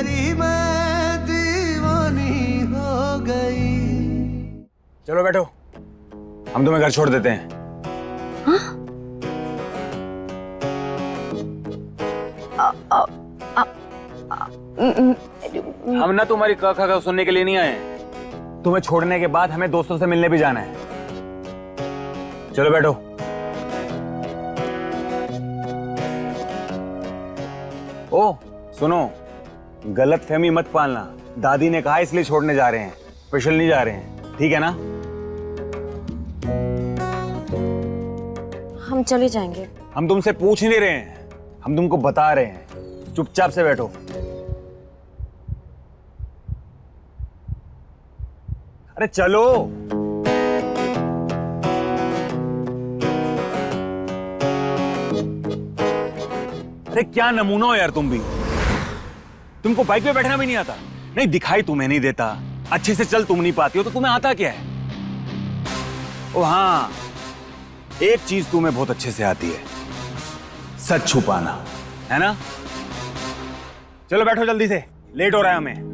तेरी मैं दीवानी हो गई। चलो बैठो, हम तुम्हें घर छोड़ देते हैं। हाँ? हम ना तुम्हारी क ख सुनने के लिए नहीं आए। तुम्हें छोड़ने के बाद हमें दोस्तों से मिलने भी जाना है। चलो बैठो। ओ सुनो, गलत फहमी मत पालना। दादी ने कहा इसलिए छोड़ने जा रहे हैं, स्पेशल नहीं जा रहे हैं, ठीक है ना? हम चले जाएंगे। हम तुमसे पूछ नहीं रहे हैं, हम तुमको बता रहे हैं। चुपचाप से बैठो। अरे चलो। अरे क्या नमूना हो यार तुम भी। तुमको बाइक पे बैठना भी नहीं आता? नहीं, दिखाई तुम्हें नहीं देता, अच्छे से चल तुम नहीं पाती हो, तो तुम्हें आता क्या है? ओ हाँ, एक चीज तुम्हें बहुत अच्छे से आती है, सच छुपाना, है ना? चलो बैठो जल्दी से, लेट हो रहा है हमें।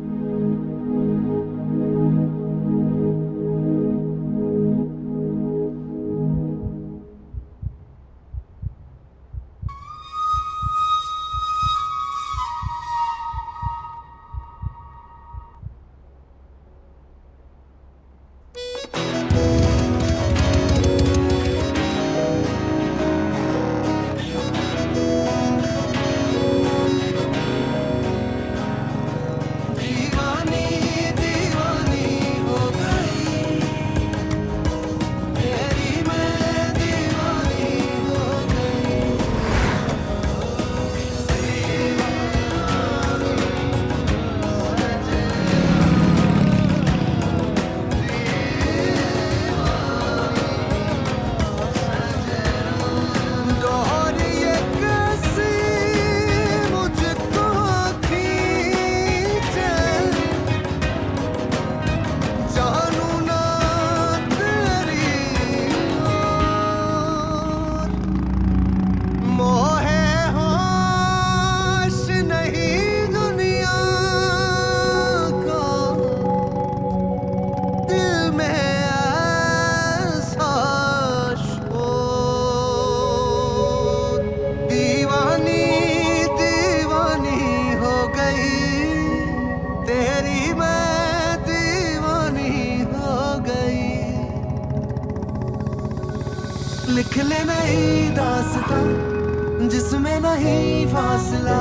लिख ले नई दास्तां जिसमें नहीं फासला,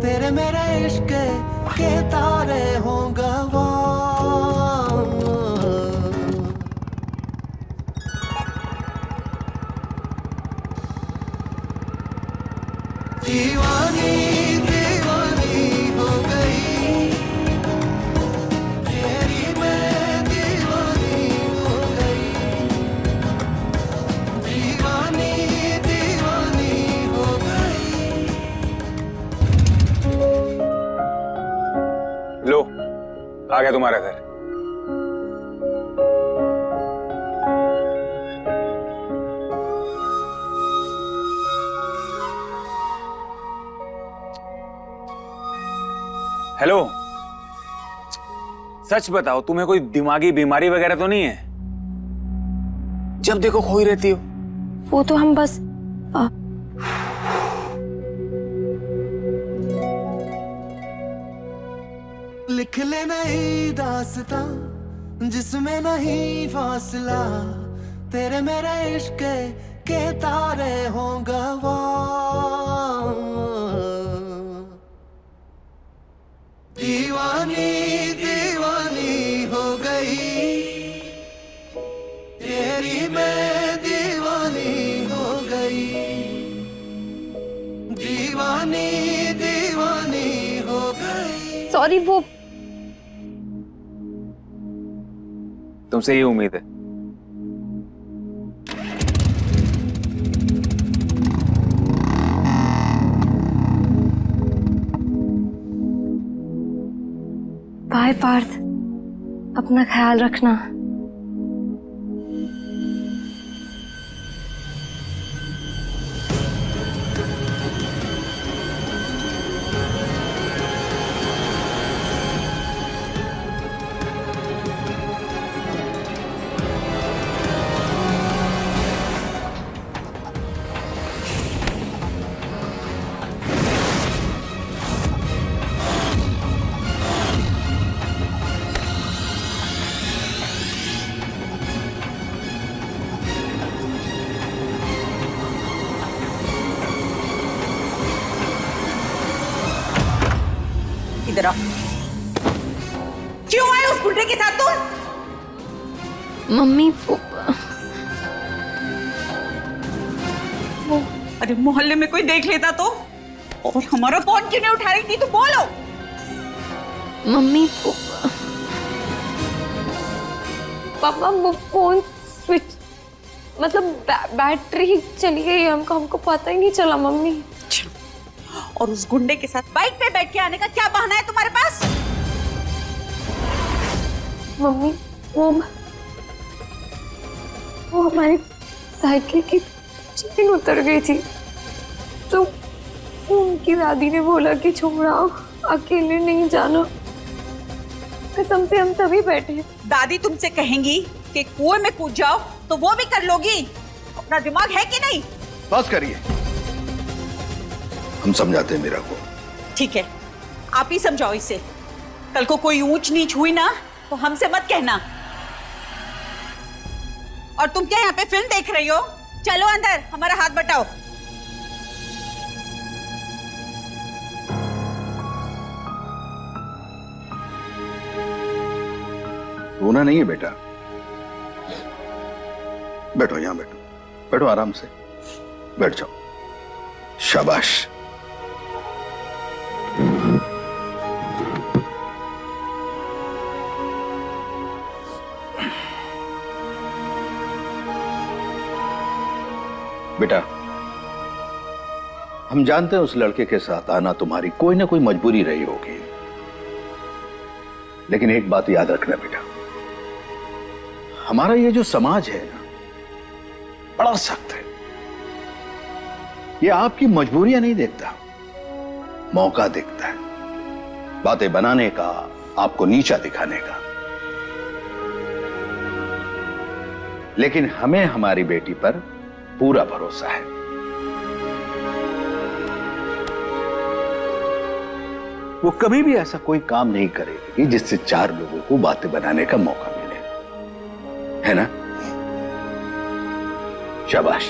तेरे मेरे इश्क के तारे हों गवाह। दीवानी दीवानी हो गई, तेरी मैं दीवानी हो गई। दीवानी दीवानी हो गई। लो, आ गया तुम्हारा घर। हेलो, सच बताओ, तुम्हें कोई दिमागी बीमारी वगैरह तो नहीं है? जब देखो खोई रहती हो। वो तो हम बस लिख ले नई दास्तां जिसमें नहीं फासला, तेरे मेरे इश्क के तारे हों गवाह। दीवानी दीवानी हो गई, तेरी मैं दीवानी हो गई। दीवानी दीवानी हो गई। सॉरी, वो तुमसे ये उम्मीद है। बाय पार्थ, अपना ख्याल रखना। इधर आओ। क्यों आए उस गुंडे के साथ तुम? मम्मी अरे मोहल्ले में कोई देख लेता तो? और हमारा फोन क्यों नहीं उठा रही थी? तो बोलो। मम्मी पापा वो फोन स्विच मतलब बैटरी चली गई, हमको पता ही नहीं चला मम्मी। और उस गुंडे के साथ बाइक पे बैठ के आने का क्या बहाना है तुम्हारे पास? मम्मी वो हमारी साइकिल की चेन उतर गई थी तो उनकी दादी ने बोला कि छोड़ाओ, अकेले नहीं जाना। कसम से हम तभी बैठे। दादी तुमसे कहेंगी कि कुएं में कूद जाओ तो वो भी कर लोगी? अपना दिमाग है कि नहीं? बस करिए, हम समझाते हैं मीरा को। ठीक है, आप ही समझाओ इसे। कल को कोई ऊंच नीच हुई ना तो हमसे मत कहना। और तुम क्या यहाँ पे फिल्म देख रही हो? चलो अंदर, हमारा हाथ बटाओ। रोना नहीं है बेटा, बैठो यहां बैठो, बैठो आराम से बैठ जाओ। शाबाश। बेटा, हम जानते हैं उस लड़के के साथ आना तुम्हारी कोई ना कोई मजबूरी रही होगी, लेकिन एक बात याद रखना बेटा, हमारा ये जो समाज है ना, बड़ा सख्त है। ये आपकी मजबूरियां नहीं देखता, मौका देखता है बातें बनाने का, आपको नीचा दिखाने का। लेकिन हमें हमारी बेटी पर पूरा भरोसा है। वो कभी भी ऐसा कोई काम नहीं करेगी जिससे चार लोगों को बातें बनाने का मौका मिले, है ना? शाबाश।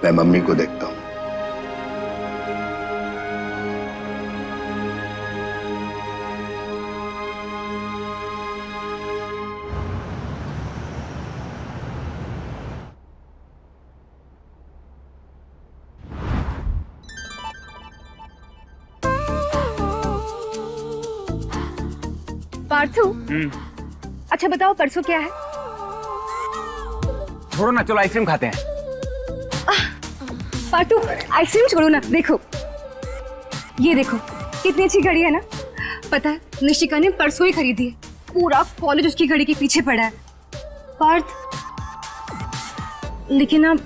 मैं मम्मी को देखता हूं। पार्थू, अच्छा बताओ परसों क्या है? छोड़ो ना, चलो आइसक्रीम खाते हैं। पार्थू आइसक्रीम छोड़ो ना, देखो ये देखो कितनी अच्छी घड़ी है ना। पता है निशिका ने परसों ही खरीदी है, पूरा कॉलेज उसकी घड़ी के पीछे पड़ा है। पार्थ, लेकिन अब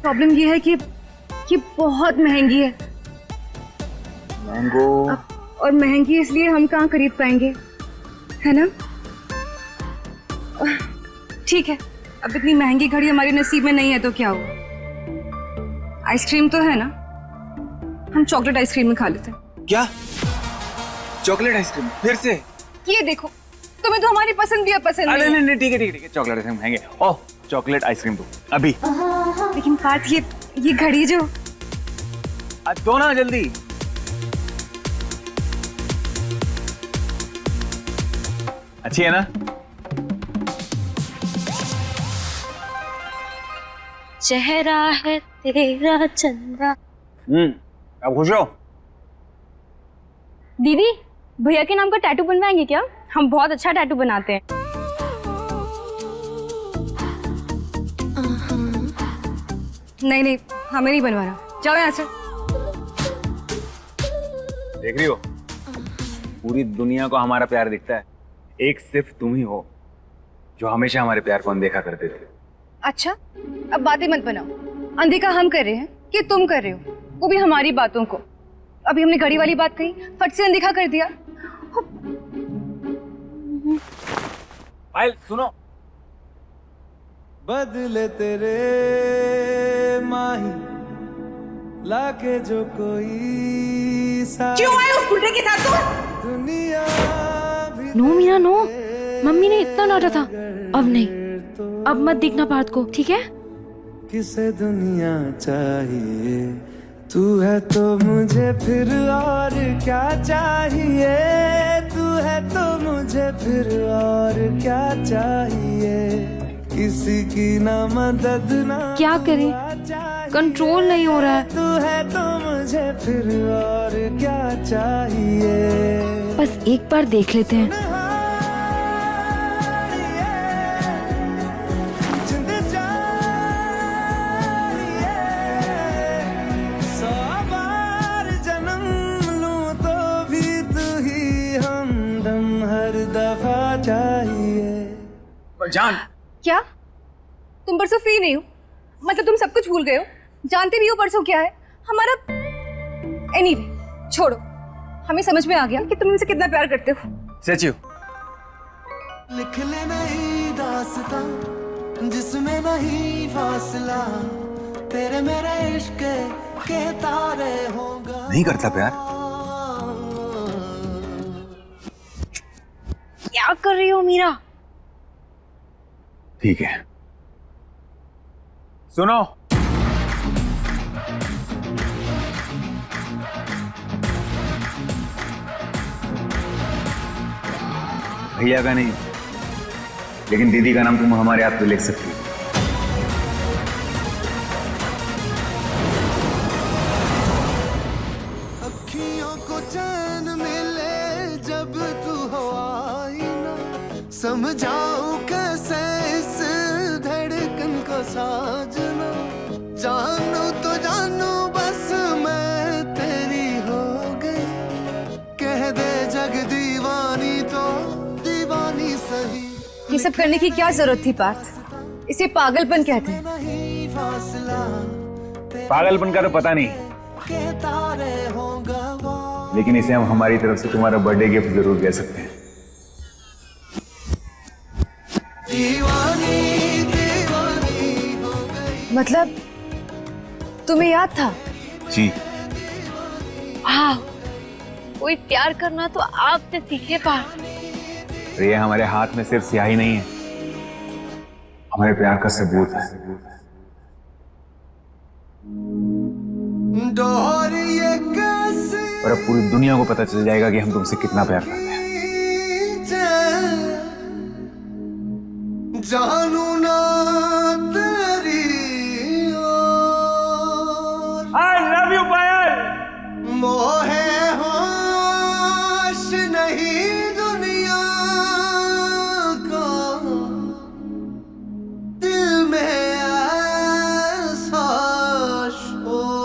प्रॉब्लम ये है कि ये बहुत महंगी है। और महंगी इसलिए हम कहाँ खरीद पाएंगे, है ना? ठीक है, अब इतनी महंगी घड़ी हमारे नसीब में नहीं है तो क्या हुआ? आइसक्रीम तो है ना, हम चॉकलेट आइसक्रीम में खा लेते हैं। क्या चॉकलेट आइसक्रीम फिर से? ये देखो, तुम्हें तो हमारी पसंद भी है, पसंद अरे नहीं है। नहीं, ठीक है ठीक है, चॉकलेट आइसक्रीम खाएंगे। ओह, चॉकलेट आइसक्रीम दो अभी। लेकिन पार्थ, ये घड़ी जो आज दो ना जल्दी। अच्छी है ना? चेहरा है तेरा चंदा। अब खुश हो? दीदी, भैया के नाम का टैटू बनवाएंगे क्या? हम बहुत अच्छा टैटू बनाते हैं। नहीं नहीं, हमें नहीं बनवाना, जाओ यहाँ से। देख रही हो, पूरी दुनिया को हमारा प्यार दिखता है, एक सिर्फ तुम ही हो जो हमेशा हमारे प्यार को अनदेखा करते थे। अच्छा, अब बातें मत बनाओ। अनदेखा हम कर रहे हैं कि तुम कर रहे हो, वो भी हमारी बातों को। अभी हमने घड़ी वाली बात कही, फट से अनदेखा कर दिया। भाई सुनो, बदले तेरे माही लाके जो कोई क्यों आए उस गुंडे के साथ तुम? दुनिया भी नो मीना नो, मम्मी ने इतना डांटा था, अब नहीं, अब मत दिखना पार्थ को, ठीक है? किसे दुनिया चाहिए तू है तो मुझे फिर और क्या चाहिए, तू है तो मुझे फिर और क्या चाहिए, किसी की ना मदद ना क्या करें, कंट्रोल नहीं हो रहा है। तू है तो मुझे फिर और क्या चाहिए। बस एक बार देख लेते हैं। जान, क्या तुम परसों फ्री नहीं हो? मतलब तुम सब कुछ भूल गए हो? जानते भी हो परसों क्या है हमारा। एनीवे, छोड़ो, हमें समझ में आ गया कि तुम इनसे कितना प्यार करते हो। सचिव, लिख ले नहीं दास्तां जिसमें नहीं फासला, तेरे मेरे इश्क के तारे होगा। नहीं करता प्यार? क्या कर रही हो मीरा? ठीक है, सुनो, भैया का नहीं, लेकिन दीदी का नाम तुम हमारे हाथ पे लिख सकती हो। अखियों को चैन मिले जब तू हो आई ना, समझाऊं कैसे इस धड़कन को साजना, जानू तो जानू बस मैं तेरी हो गई, कह दे जग दीवानी तो दीवानी सही। ये सब करने की क्या जरूरत थी पार्थ? इसे पागलपन कहते हैं। नहीं फासला पागलपन का तो पता नहीं, के तारे होगा वो। लेकिन इसे हम हमारी तरफ से तुम्हारा बर्थडे गिफ्ट जरूर कह सकते हैं। दीवानी दीवानी हो गई। मतलब तुम्हें याद था? जी, हाँ, कोई प्यार करना तो आपसे सीखे पार्थ। तो ये हमारे हाथ में सिर्फ स्याही नहीं है, हमारे प्यार का सबूत है। डोर ये कैसे और अब पूरी दुनिया को पता चल जाएगा कि हम तुमसे कितना प्यार करते हैं। जानू ना तेरी ओर। I love you, पायल। मोहे होश नहीं दुनिया को, दिल में ऐसा शोर।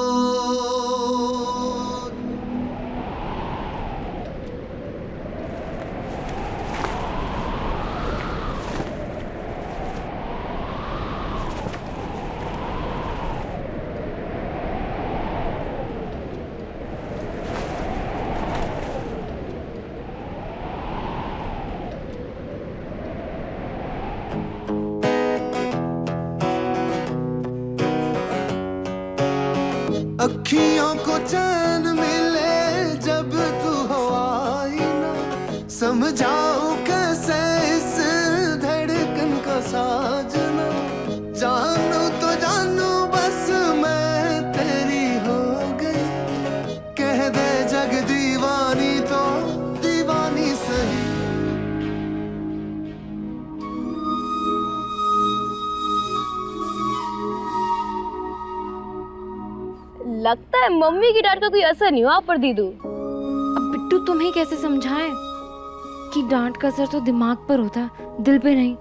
अखियों को चैन मिले जब तू हो आई ना, समझाऊं कैसे इस धड़कन को साजना, जानू तो जानू बस मैं तेरी हो गई, कह दे जग दीवानी तो दीवानी सही। लगता है मम्मी की डांट का कोई असर नहीं हुआ पर दीदू। अब बिट्टू तुम्हें कैसे समझाएं कि डांट का असर तो दिमाग पर होता है, दिल पे नहीं।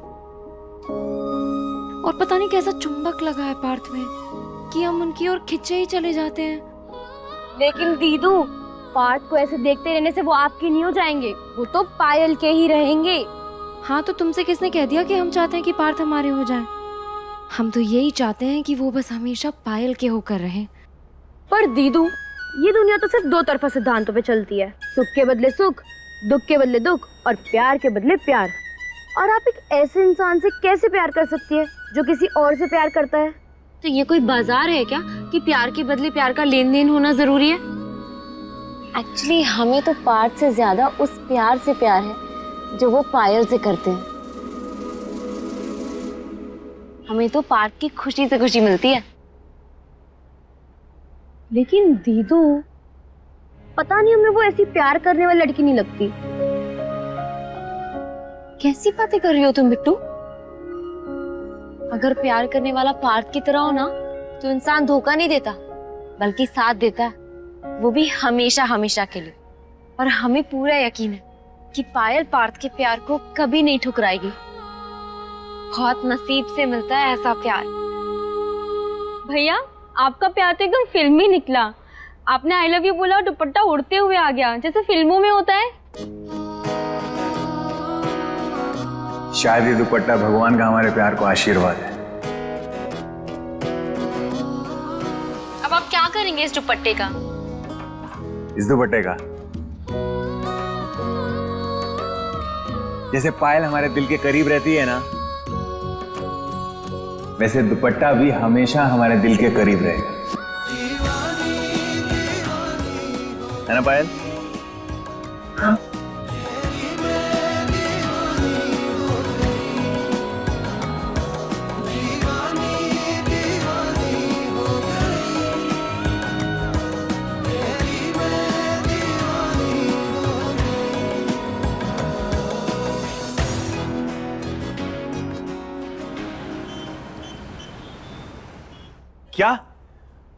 और पता नहीं कैसा चुंबक लगा है पार्थ में कि हम उनकी ओर खिंचे ही चले जाते हैं। लेकिन दीदू, पार्थ को ऐसे देखते रहने से वो आपके नहीं हो जाएंगे, वो तो पायल के ही रहेंगे। हाँ, तो तुमसे किसने कह दिया कि हम चाहते हैं कि पार्थ हमारे हो जाए? हम तो यही चाहते हैं कि वो बस हमेशा पायल के होकर रहें। पर दीदू, ये दुनिया तो सिर्फ दो तरफा सिद्धांतों पे चलती है, सुख के बदले सुख, दुख के बदले दुख और प्यार के बदले प्यार। और आप एक ऐसे इंसान से कैसे प्यार कर सकती है जो किसी और से प्यार करता है? तो ये कोई बाजार है क्या कि प्यार के बदले प्यार का लेन देन होना जरूरी है? एक्चुअली हमें तो पार्थ से ज्यादा उस प्यार से प्यार है जो वो पायल से करते हैं। हमें तो पार्थ की खुशी से खुशी मिलती है। लेकिन दीदू, पता नहीं हमें वो ऐसी प्यार करने वाली लड़की नहीं लगती। कैसी बातें कर रही हो तुम बिट्टू? अगर प्यार करने वाला पार्थ की तरह हो ना, तो इंसान धोखा नहीं देता बल्कि साथ देता है, वो भी हमेशा हमेशा के लिए। और हमें पूरा यकीन है कि पायल पार्थ के प्यार को कभी नहीं ठुकराएगी। बहुत नसीब से मिलता है ऐसा प्यार। भैया, आपका प्यार तो एकदम फिल्मी निकला। आपने आई लव यू बोला और दुपट्टा उड़ते हुए आ गया, जैसे फिल्मों में होता है। शायद ये दुपट्टा भगवान का हमारे प्यार को आशीर्वाद है। अब आप क्या करेंगे इस दुपट्टे का? इस दुपट्टे का जैसे पायल हमारे दिल के करीब रहती है ना, वैसे दुपट्टा भी हमेशा हमारे दिल के करीब रहेगा, है ना पायल? हाँ। क्या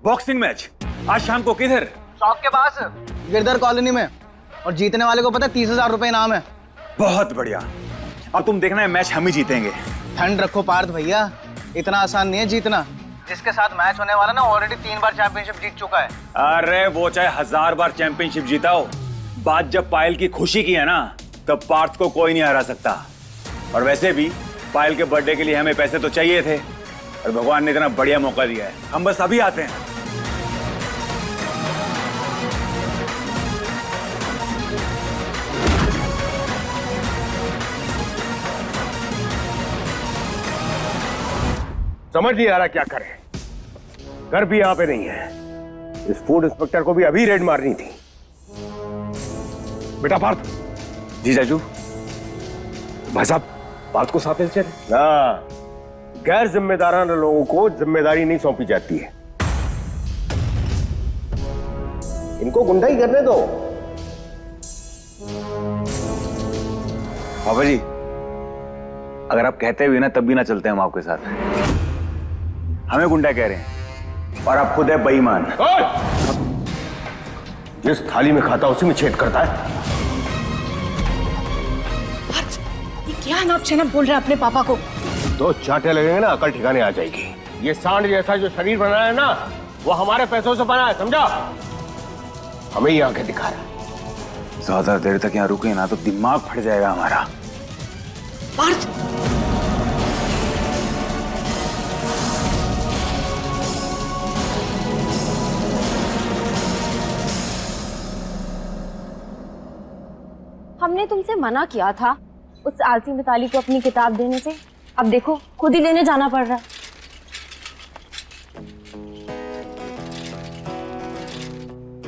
बॉक्सिंग मैच आज शाम को? किधर? चौक के पास गिरधर कॉलोनी में। और जीतने वाले को पता है 30,000 रुपए इनाम है। बहुत बढ़िया। अब तुम देखना है मैच हम ही जीतेंगे। ठंड रखो पार्थ भैया, इतना आसान नहीं है जीतना। जिसके साथ मैच होने वाला ना ऑलरेडी 3 बार चैंपियनशिप जीत चुका है। अरे वो चाहे 1000 बार चैंपियनशिप जीता हो, बात जब पायल की खुशी की है ना, तब पार्थ को कोई नहीं हरा सकता। और वैसे भी पायल के बर्थडे के लिए हमें पैसे तो चाहिए थे, और भगवान ने इतना बढ़िया मौका दिया है, हम बस अभी आते हैं। समझ नहीं आ रहा क्या करें। घर भी यहां पे नहीं है। इस फूड इंस्पेक्टर को भी अभी रेड मारनी थी। बेटा पार्थ। जी चाचू। भाई साहब, पार्थ को साथ ले चले ना। गैर जिम्मेदाराना लोगों को जिम्मेदारी नहीं सौंपी जाती है। इनको गुंडाई करने दो। बाबा जी, अगर आप कहते हुए ना तब भी ना चलते हम आपके साथ। हमें गुंडा कह रहे हैं और आप खुद है बेईमान। जिस थाली में खाता उसी में छेद करता है। ये क्या नाप छनाप बोल रहा है अपने पापा को? 2 चांटे लगेंगे ना, अकल ठिकाने आ जाएगी। ये सांड जैसा जो शरीर बनाया है ना, वो हमारे पैसों से बना है, समझा? हमें ही आंखें दिखा रहा है। ज्यादा देर तक यहाँ रुके ना तो दिमाग फट जाएगा हमारा। पार्थ, हमने तुमसे मना किया था उस आलसी मिताली को अपनी किताब देने से। अब देखो खुद ही लेने जाना पड़ रहा है।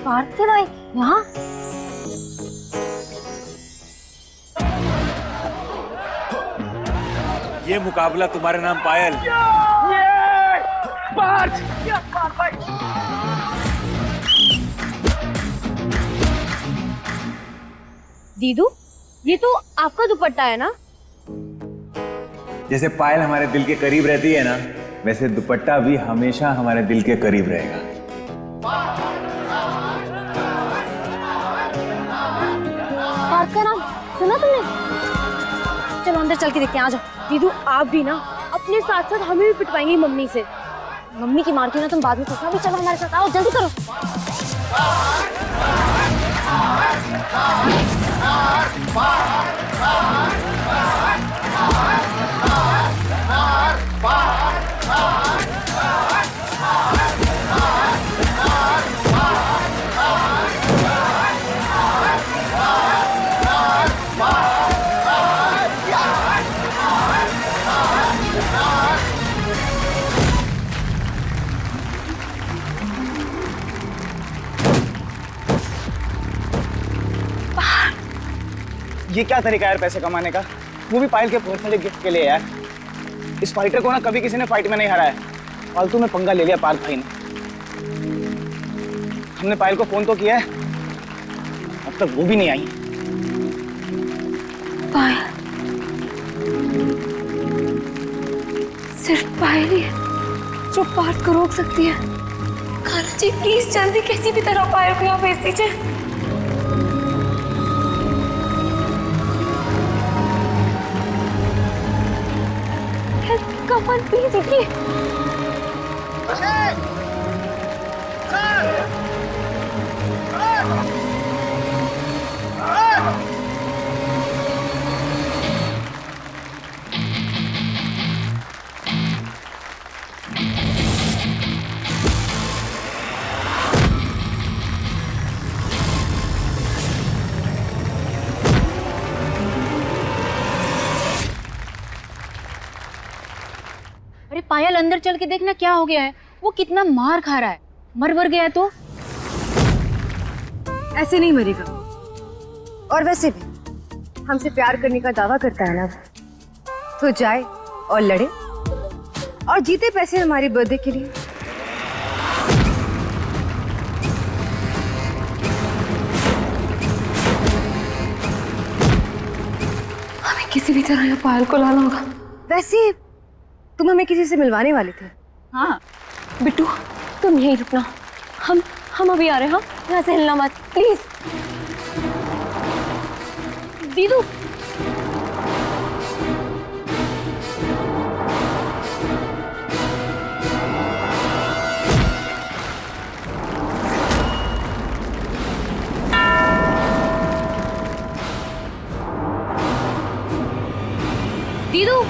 पार्थ के भाई यहाँ? ये मुकाबला तुम्हारे नाम पायल। दीदू, ये तो आपका दुपट्टा है ना? जैसे पायल हमारे दिल के करीब रहती है ना, वैसे दुपट्टा भी हमेशा हमारे दिल के करीब रहेगा। पार्थ का नाम सुना तुमने? चलो अंदर चल के देखते हैं, आ जाओ। दीदू, आप भी ना अपने साथ साथ हमें भी पिटवाएंगी मम्मी से। मम्मी की मारती ना तुम बाद में सोचना। भी चलो हमारे साथ, आओ जल्दी करो। ये क्या तरीका है यार पैसे कमाने का? वो भी पायल के पर्सनल गिफ्ट के लिए यार। इस फाइटर को ना कभी किसी ने फाइट में नहीं हराया। फालतू में पंगा ले लिया पार्थ भाई ने। हमने पायल को फोन तो किया है, अब तक वो भी नहीं आई। पायल, सिर्फ पायल ही है जो पार्थ को रोक सकती है। खाला जी प्लीज जल्दी किसी भी तरह पायल को यहाँ भेज दीजिए। कमल प्लीज देखिए। अरे पायल, अंदर चल के देखना क्या हो गया है। वो कितना मार खा रहा है, मर गया तो। ऐसे नहीं मरेगा। और वैसे भी हमसे प्यार करने का दावा करता है ना, तो जाए और लड़े और जीते पैसे हमारी बर्थडे के लिए। हमें किसी भी तरह यहाँ पायल को लाना होगा। वैसे तुम हमें किसी से मिलवाने वाले थे। हाँ बिट्टू तुम यहीं रुकना, हम अभी आ रहे हैं। हाँ, यहाँ से हिलना मत प्लीज। दीदू, दीदू,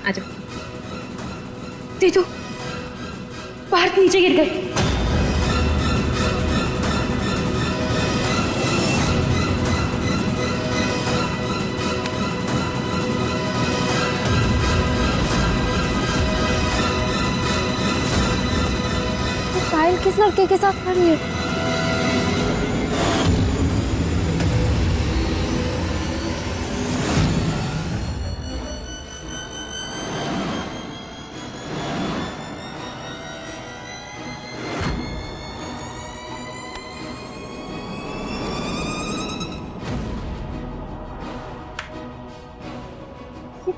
आजा। दीदू, पार्थ नीचे गिर गए। पायल किस लड़के के साथ खड़ी है?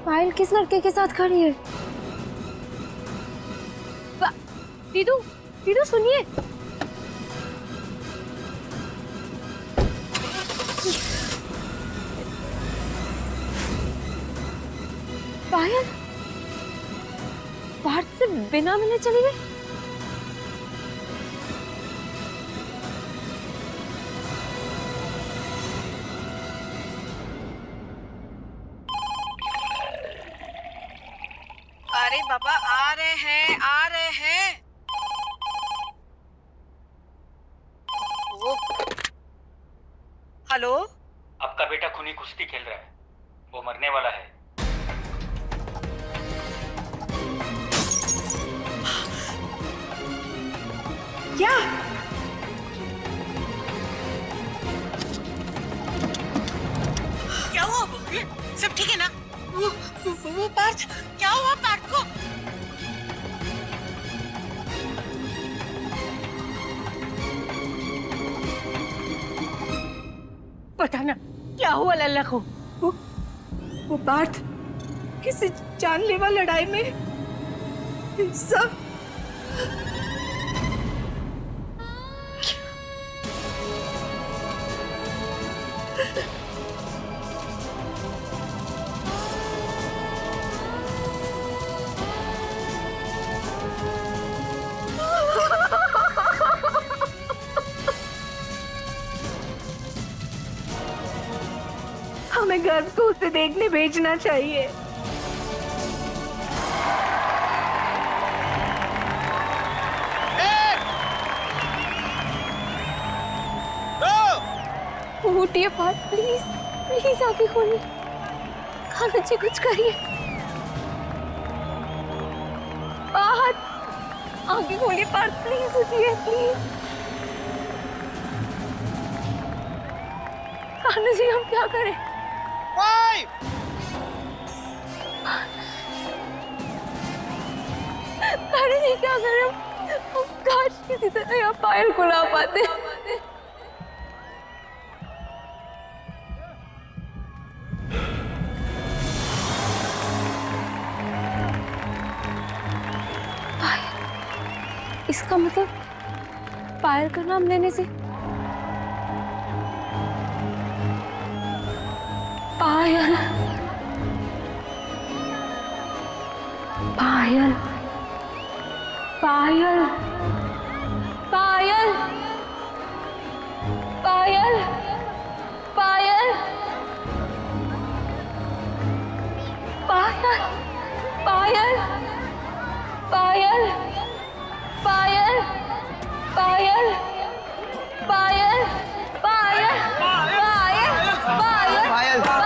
पायल किस लड़के के साथ खड़ी है? दीदू, दीदू सुनिए। पायल पार्थ से बिना मिले चली गई। अरे बाबा आ रहे हैं, आ रहे हैं। हेलो, आपका बेटा खूनी कुश्ती खेल रहा है, वो मरने वाला है। क्या? क्या हुआ? सब ठीक है ना? वो पार्थ, क्या हुआ पार्थ को? पता ना क्या हुआ लल्ला को। वो पार्थ किसी जानलेवा लड़ाई में सब हमें गर्व को उसे देखने भेजना चाहिए। उठिए पार्थ, प्लीज प्लीज आंखें खोलिए। खाना जी कुछ करिए। पार्थ आंखें खोलिए। पार्थ प्लीज उठिए प्लीज। खाना जी हम क्या करें? अरे नहीं, क्या कर रहे हो? काश किसी तरह यहाँ पायल को ला पाते। पायल, इसका मतलब पायल का नाम लेने से पायल, पायल, पायल, पायल, पायल, पायल, पायल, पायल, पायल, पायल, पायल, पायल, पायल, पायल, पायल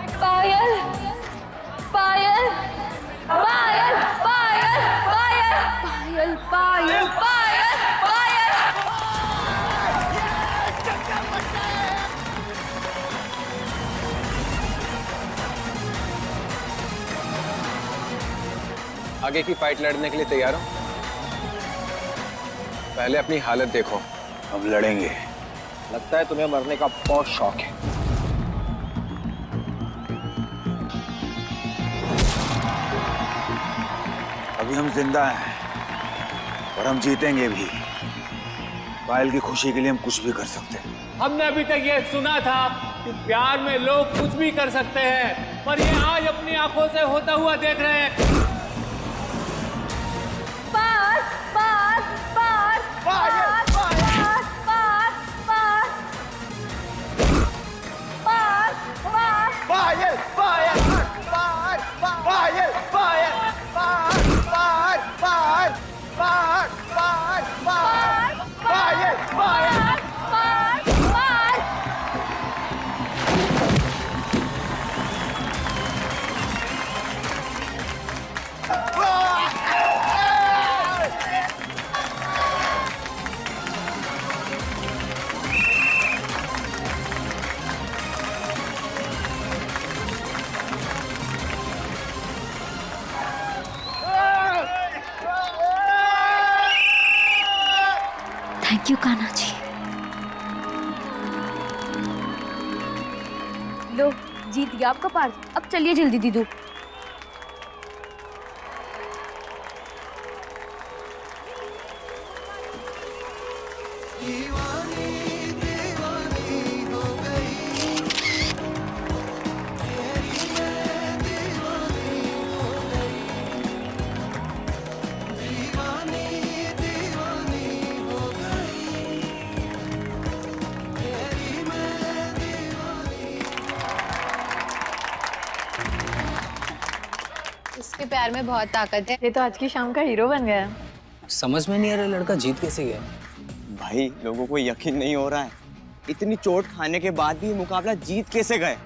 पायल पायल पायल, पायल, पायल, पायल, पायल, पायल, पायल, पायल। आगे की फाइट लड़ने के लिए तैयार हो? पहले अपनी हालत देखो। हम लड़ेंगे। लगता है तुम्हें मरने का बहुत शौक है। अभी हम जिंदा हैं और हम जीतेंगे भी। पायल की खुशी के लिए हम कुछ भी कर सकते हैं। हमने अभी तक ये सुना था कि प्यार में लोग कुछ भी कर सकते हैं, पर ये आज अपनी आंखों से होता हुआ देख रहे हैं। पार, पार, पार, पार, पार, पार, पार, पार, पार, पायल पायल पायल पायल पायल पायल पायल पायल पायल पायल पायल पार, पार। Thank you Kanha ji. लो, जीत गया आपका पार्थ। अब चलिए जल्दी दीदू। इसके प्यार में बहुत ताकत है। ये तो आज की शाम का हीरो बन गया। समझ में नहीं आ रहा लड़का जीत कैसे गया। भाई लोगों को यकीन नहीं हो रहा है, इतनी चोट खाने के बाद भी ये मुकाबला जीत कैसे गए।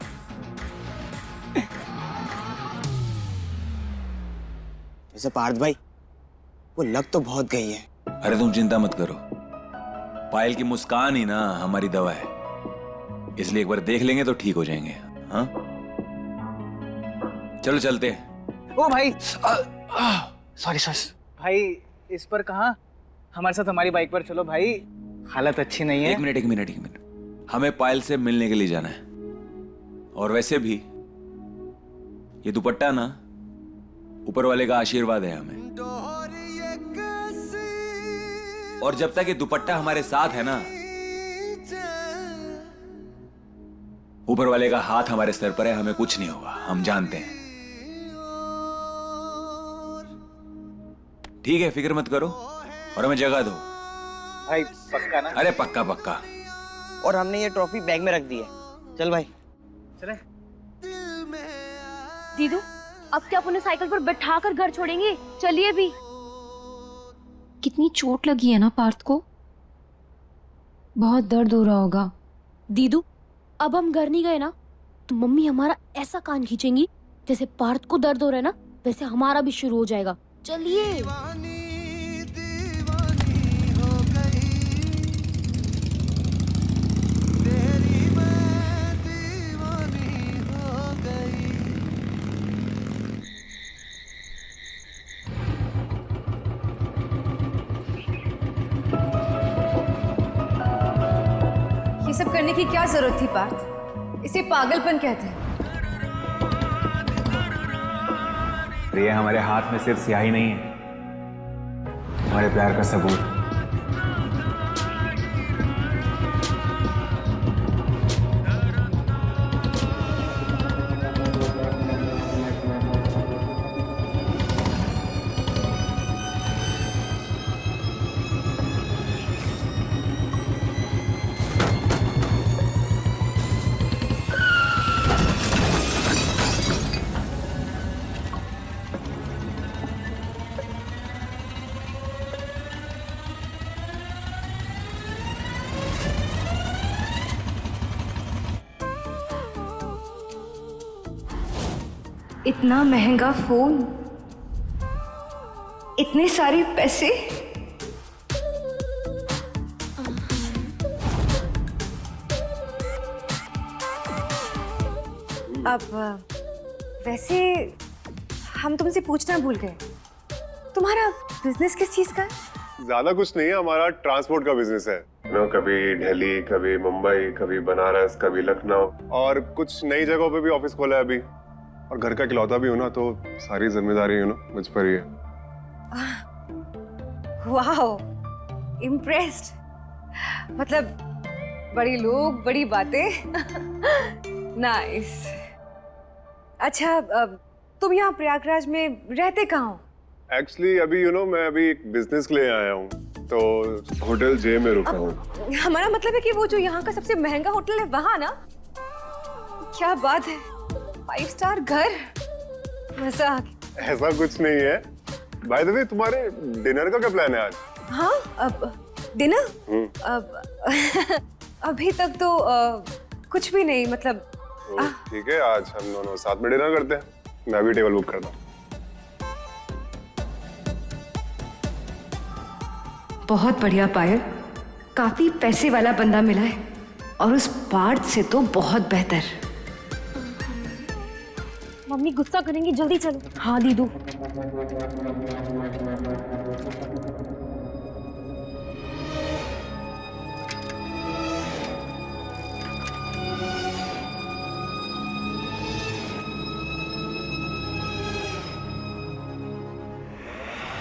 वैसे पार्थ भाई, वो लग तो बहुत गई है। अरे तुम चिंता मत करो, पायल की मुस्कान ही ना हमारी दवा है, इसलिए एक बार देख लेंगे तो ठीक हो जाएंगे। हाँ चलो चलते हैं। ओ भाई, सॉरी सॉरी भाई, इस पर कहाँ? हमारे साथ हमारी बाइक पर चलो भाई, हालत अच्छी नहीं है। एक मिनट, हमें पायल से मिलने के लिए जाना है। और वैसे भी ये दुपट्टा ना ऊपर वाले का आशीर्वाद है हमें, और जब तक ये दुपट्टा हमारे साथ है ना, ऊपर वाले का हाथ हमारे सर पर है, हमें कुछ नहीं होगा, हम जानते हैं। ठीक है, फिक्र मत करो और हमें जगह दो। भाई पक्का ना? अरे पक्का पक्का। और हमने ये ट्रॉफी बैग में रख दी है। चल भाई चले। दीदू, अब क्या आप उन्हें साइकिल पर बैठा कर घर छोड़ेंगे? चलिए भी। कितनी चोट लगी है ना पार्थ को, बहुत दर्द हो रहा होगा। दीदू, अब हम घर नहीं गए ना तो मम्मी हमारा ऐसा कान खींचेंगी, जैसे पार्थ को दर्द हो रहा है ना वैसे हमारा भी शुरू हो जाएगा। चलिए। सब करने की क्या जरूरत थी पार्थ? इसे पागलपन कहते हैं। ये हमारे हाथ में सिर्फ स्याही नहीं है, हमारे प्यार का सबूत। इतना महंगा फोन, इतने सारे पैसे। अब वैसे हम तुमसे पूछना भूल गए, तुम्हारा बिजनेस किस चीज का है? ज्यादा कुछ नहीं है, हमारा ट्रांसपोर्ट का बिजनेस है। कभी दिल्ली, कभी मुंबई, कभी बनारस, कभी लखनऊ, और कुछ नई जगहों पे भी ऑफिस खोला है अभी। और घर का इकलौता भी हूँ ना, तो सारी जिम्मेदारी मुझ पर ही है। Wow, impressed. मतलब बड़ी लोग, बड़ी बातें। नाइस। अच्छा, तुम यहाँ प्रयागराज में रहते कहाँ हो? एक्चुअली अभी मैं अभी एक बिजनेस के लिए आया हूँ, तो होटल जे में रुका हूँ। हमारा मतलब है कि वो जो यहाँ का सबसे महंगा होटल है वहाँ ना? क्या बात है, 5 स्टार घर। मजा आ गया। ऐसा कुछ नहीं है। बाय द वे, तुम्हारे डिनर का क्या प्लान है आज? हाँ, अब डिनर? अब अभी तक तो कुछ भी नहीं, मतलब। ठीक है, आज हम दोनों साथ में डिनर करते हैं। मैं भी टेबल बुक करता हूँ। बहुत बढ़िया पायल, काफी पैसे वाला बंदा मिला है, और उस पार्थ से तो बहुत बेहतर। मम्मी गुस्सा करेंगी, जल्दी चलो। हाँ दीदू।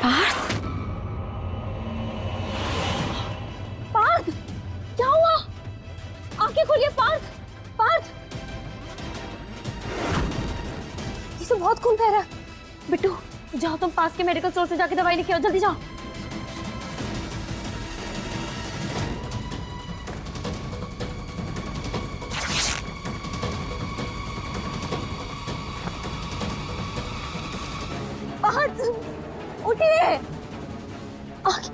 पार्थ, पार्थ, क्या हुआ? आंखें खोलिए पार्थ, पार्थ। इसे बहुत खून बह रहा है। बिट्टू, जाओ तुम पास के मेडिकल स्टोर से जाके दवाई लेके आओ, जल्दी जाओ। पार्थ, उठिए। आगे,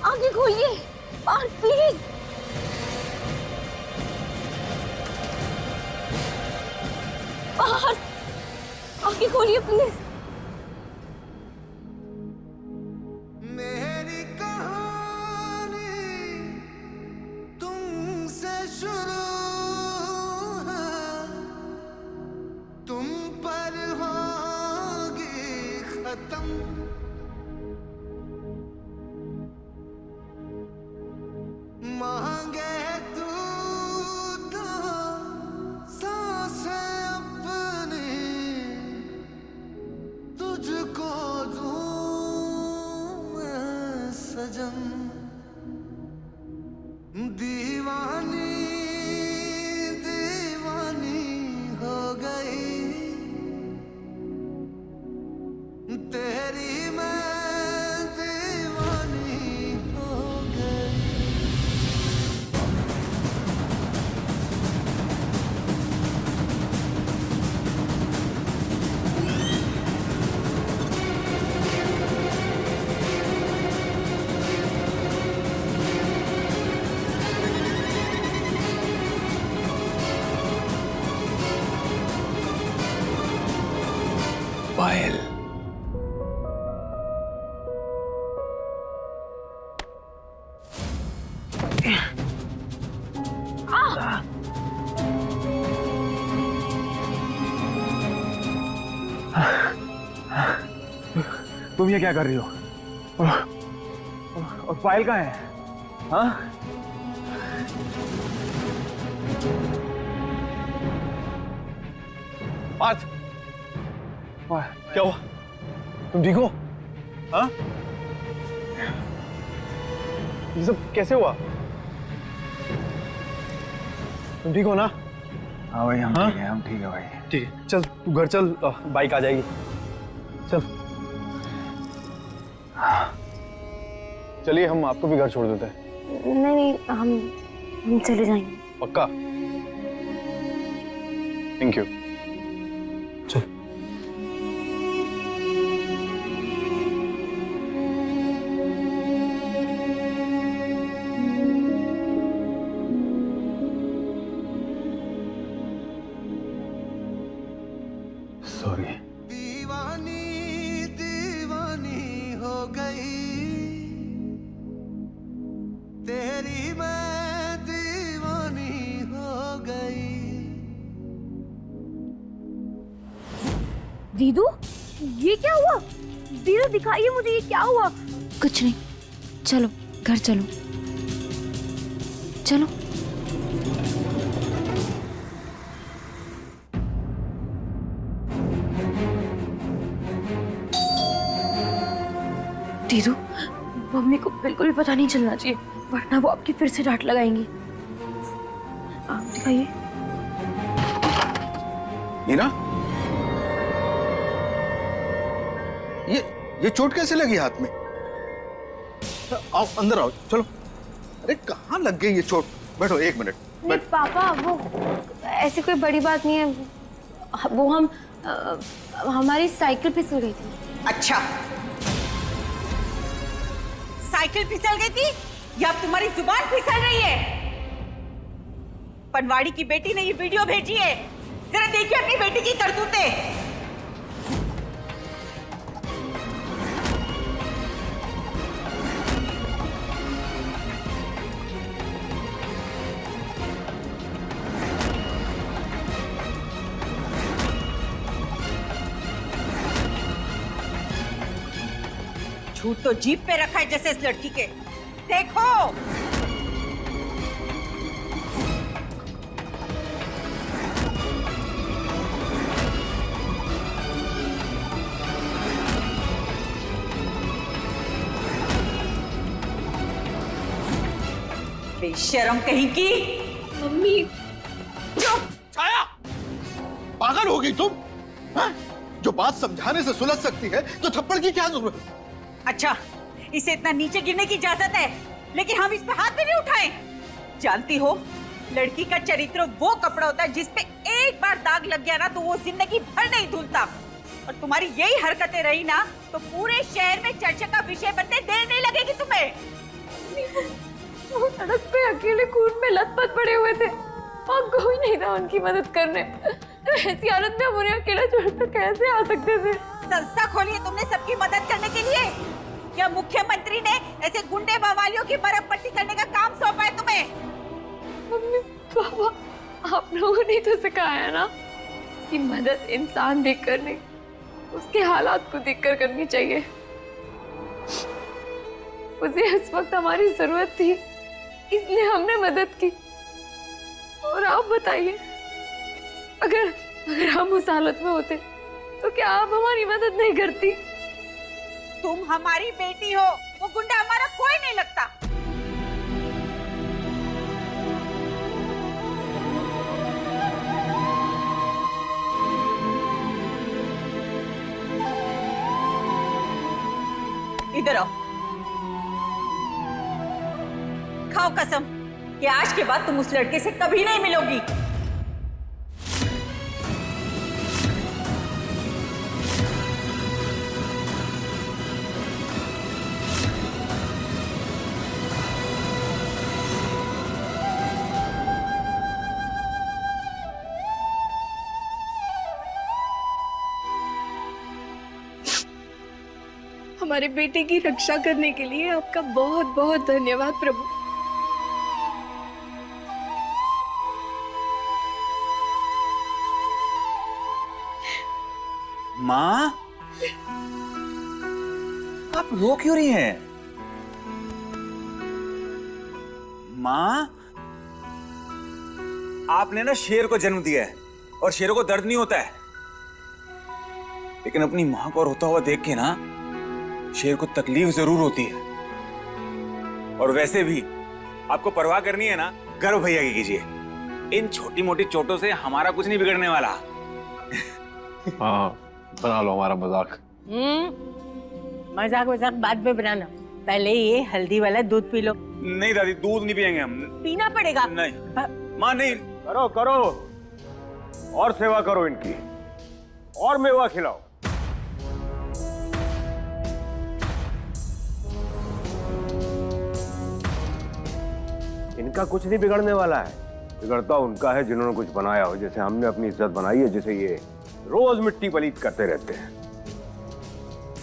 आगे खोलिए पार्थ, प्लीज। पार्थ, आगे खोलिए प्लीज। मेरी कहानी तुमसे शुरू है, तुम पर होगी खत्म। मांगे तू तो सांसें अपनी, तुझको दूं मैं सजन। दीवानी दीवानी हो गई तेरी, मैं दीवानी हो गई। पायल। तुम ये क्या कर रही हो? और पायल कहाँ है? हाँ? पार्थ, क्या हुआ? तुम ठीक हो? हाँ? ये सब कैसे हुआ? तुम ठीक हो ना? हाँ भाई, हम हाँ? ठीक है, हम ठीक है भाई। ठीक है, चल तू घर चल, बाइक आ जाएगी। चल चलिए, हम आपको भी घर छोड़ देते हैं। नहीं नहीं, हम चले जाएंगे। पक्का? Thank you. चल। सॉरी। दीवानी दीवानी हो गई तेरी, मैं दीवानी हो गई। दीदू, ये क्या हुआ? दीदू दिखाइए मुझे, ये क्या हुआ? कुछ नहीं, चलो घर चलो। चलो। दीदू, मम्मी को बिल्कुल भी पता नहीं चलना चाहिए, वरना वो आपकी फिर से डांट लगाएंगी। आप दिखाइए। मीरा, ये चोट कैसे लगी हाथ में? आओ अंदर आओ, चलो। अरे कहाँ लग गई ये चोट? बैठो एक मिनट। नहीं पापा, वो ऐसी कोई बड़ी बात नहीं है। वो हमारी साइकिल फिसल गई थी। अच्छा, साइकिल फिसल गई थी या अब तुम्हारी जुबान फिसल रही है? पनवाड़ी की बेटी ने ये वीडियो भेजी है, जरा देखिए अपनी बेटी की करतूतें। झूठ तो जीप पे रखा है जैसे इस लड़की के। देखो, बेशरम कहीं की। मम्मी, चुप! छाया, पागल हो गई तुम? हाँ? जो बात समझाने से सुलझ सकती है तो थप्पड़ की क्या जरूरत? अच्छा, इसे इतना नीचे गिरने की इजाजत है, लेकिन हम इस पे हाथ भी नहीं उठाए। जानती हो, लड़की का चरित्र वो कपड़ा होता है जिस पे एक बार दाग लग गया ना तो वो जिंदगी भर नहीं धुलता। और तुम्हारी यही हरकतें रही ना तो पूरे शहर में चर्चा का विषय बनने देर नहीं लगेगी तुम्हें। वो सड़क पे अकेले खून में लथपथ पड़े हुए थे और कोई नहीं था उनकी मदद करने। ऐसी हालत में हम उन्हें अकेला छोड़कर कैसे आ सकते थे? संस्था खोली है तुमने सबकी मदद करने के लिए, या मुख्यमंत्री ने ऐसे गुंडे बवालियों की बर्फ पट्टी करने का काम सौंपा है तुम्हें? मम्मी पापा, आप लोगों ने तो सिखाया ना कि मदद इंसान देखकर नहीं, उसके हालात को देखकर करनी चाहिए। उसे उस वक्त हमारी जरूरत थी, इसलिए हमने मदद की। और आप बताइए, अगर हम उस हालत में होते तो क्या आप हमारी मदद नहीं करती? तुम हमारी बेटी हो, वो गुंडा हमारा कोई नहीं लगता। इधर आओ, खाओ कसम कि आज के बाद तुम उस लड़के से कभी नहीं मिलोगी। हमारे बेटे की रक्षा करने के लिए आपका बहुत बहुत धन्यवाद प्रभु। माँ, आप रो क्यों रही हैं? माँ, आपने ना शेर को जन्म दिया है और शेरों को दर्द नहीं होता है, लेकिन अपनी माँ को रोता हुआ देख के ना शेर को तकलीफ जरूर होती है। और वैसे भी आपको परवाह करनी है ना, गर्व भैया की कीजिए। इन छोटी मोटी चोटों से हमारा कुछ नहीं बिगड़ने वाला। हाँ, बना लो हमारा मजाक। मजाक वजाक बाद में बनाना, पहले ये हल्दी वाला दूध पी लो। नहीं दादी, दूध नहीं पियेंगे हम। पीना पड़ेगा। नहीं माँ, नहीं। करो करो, और सेवा करो इनकी, और मेवा खिलाओ। इनका कुछ नहीं बिगड़ने वाला है, बिगड़ता उनका है जिन्होंने कुछ बनाया हो, जैसे हमने अपनी इज्जत बनाई है, जैसे ये रोज मिट्टी पलीत करते रहते हैं।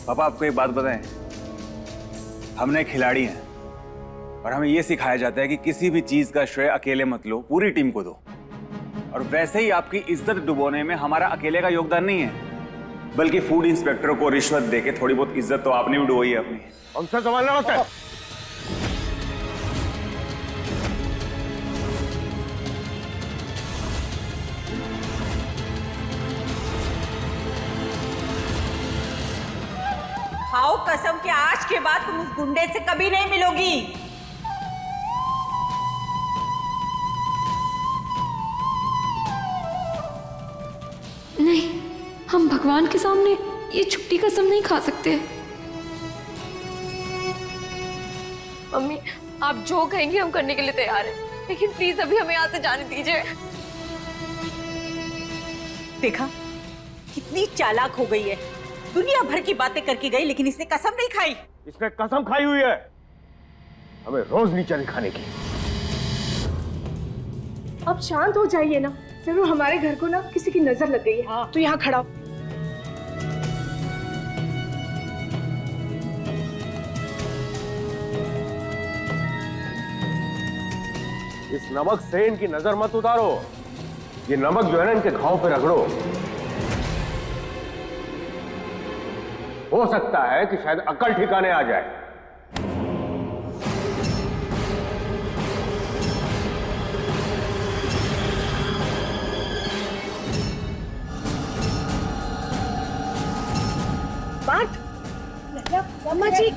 पापा, आपको एक बात बताएं, हमने खिलाड़ी हैं और हमें यह सिखाया जाता है कि किसी भी चीज का श्रेय अकेले मत लो, पूरी टीम को दो। और वैसे ही आपकी इज्जत डुबोने में हमारा अकेले का योगदान नहीं है, बल्कि फूड इंस्पेक्टर को रिश्वत देके थोड़ी बहुत इज्जत तो आपने भी डुबोई है अपनी। हमसे संभालना होता है। खाओ कसम कि आज के बाद तुम उस गुंडे से कभी नहीं मिलोगी। नहीं, हम भगवान के सामने ये छुट्टी कसम नहीं खा सकते। मम्मी, आप जो कहेंगी हम करने के लिए तैयार हैं, लेकिन प्लीज अभी हमें यहाँ से जाने दीजिए। देखा कितनी चालाक हो गई है, दुनिया भर की बातें करके गई, लेकिन इसने कसम नहीं खाई। इसने कसम खाई हुई है हमें रोज नीचे दिखाने की। अब शांत हो जाइए ना, जरूर हमारे घर को ना किसी की नजर लग गई है। तो यहाँ खड़ा हो। इस नमक से इनकी नजर मत उतारो, ये नमक जो है ना इनके घाव पे रगड़ो। हो सकता है कि शायद अकल ठिकाने आ जाए। पार्थ, अम्मा जी,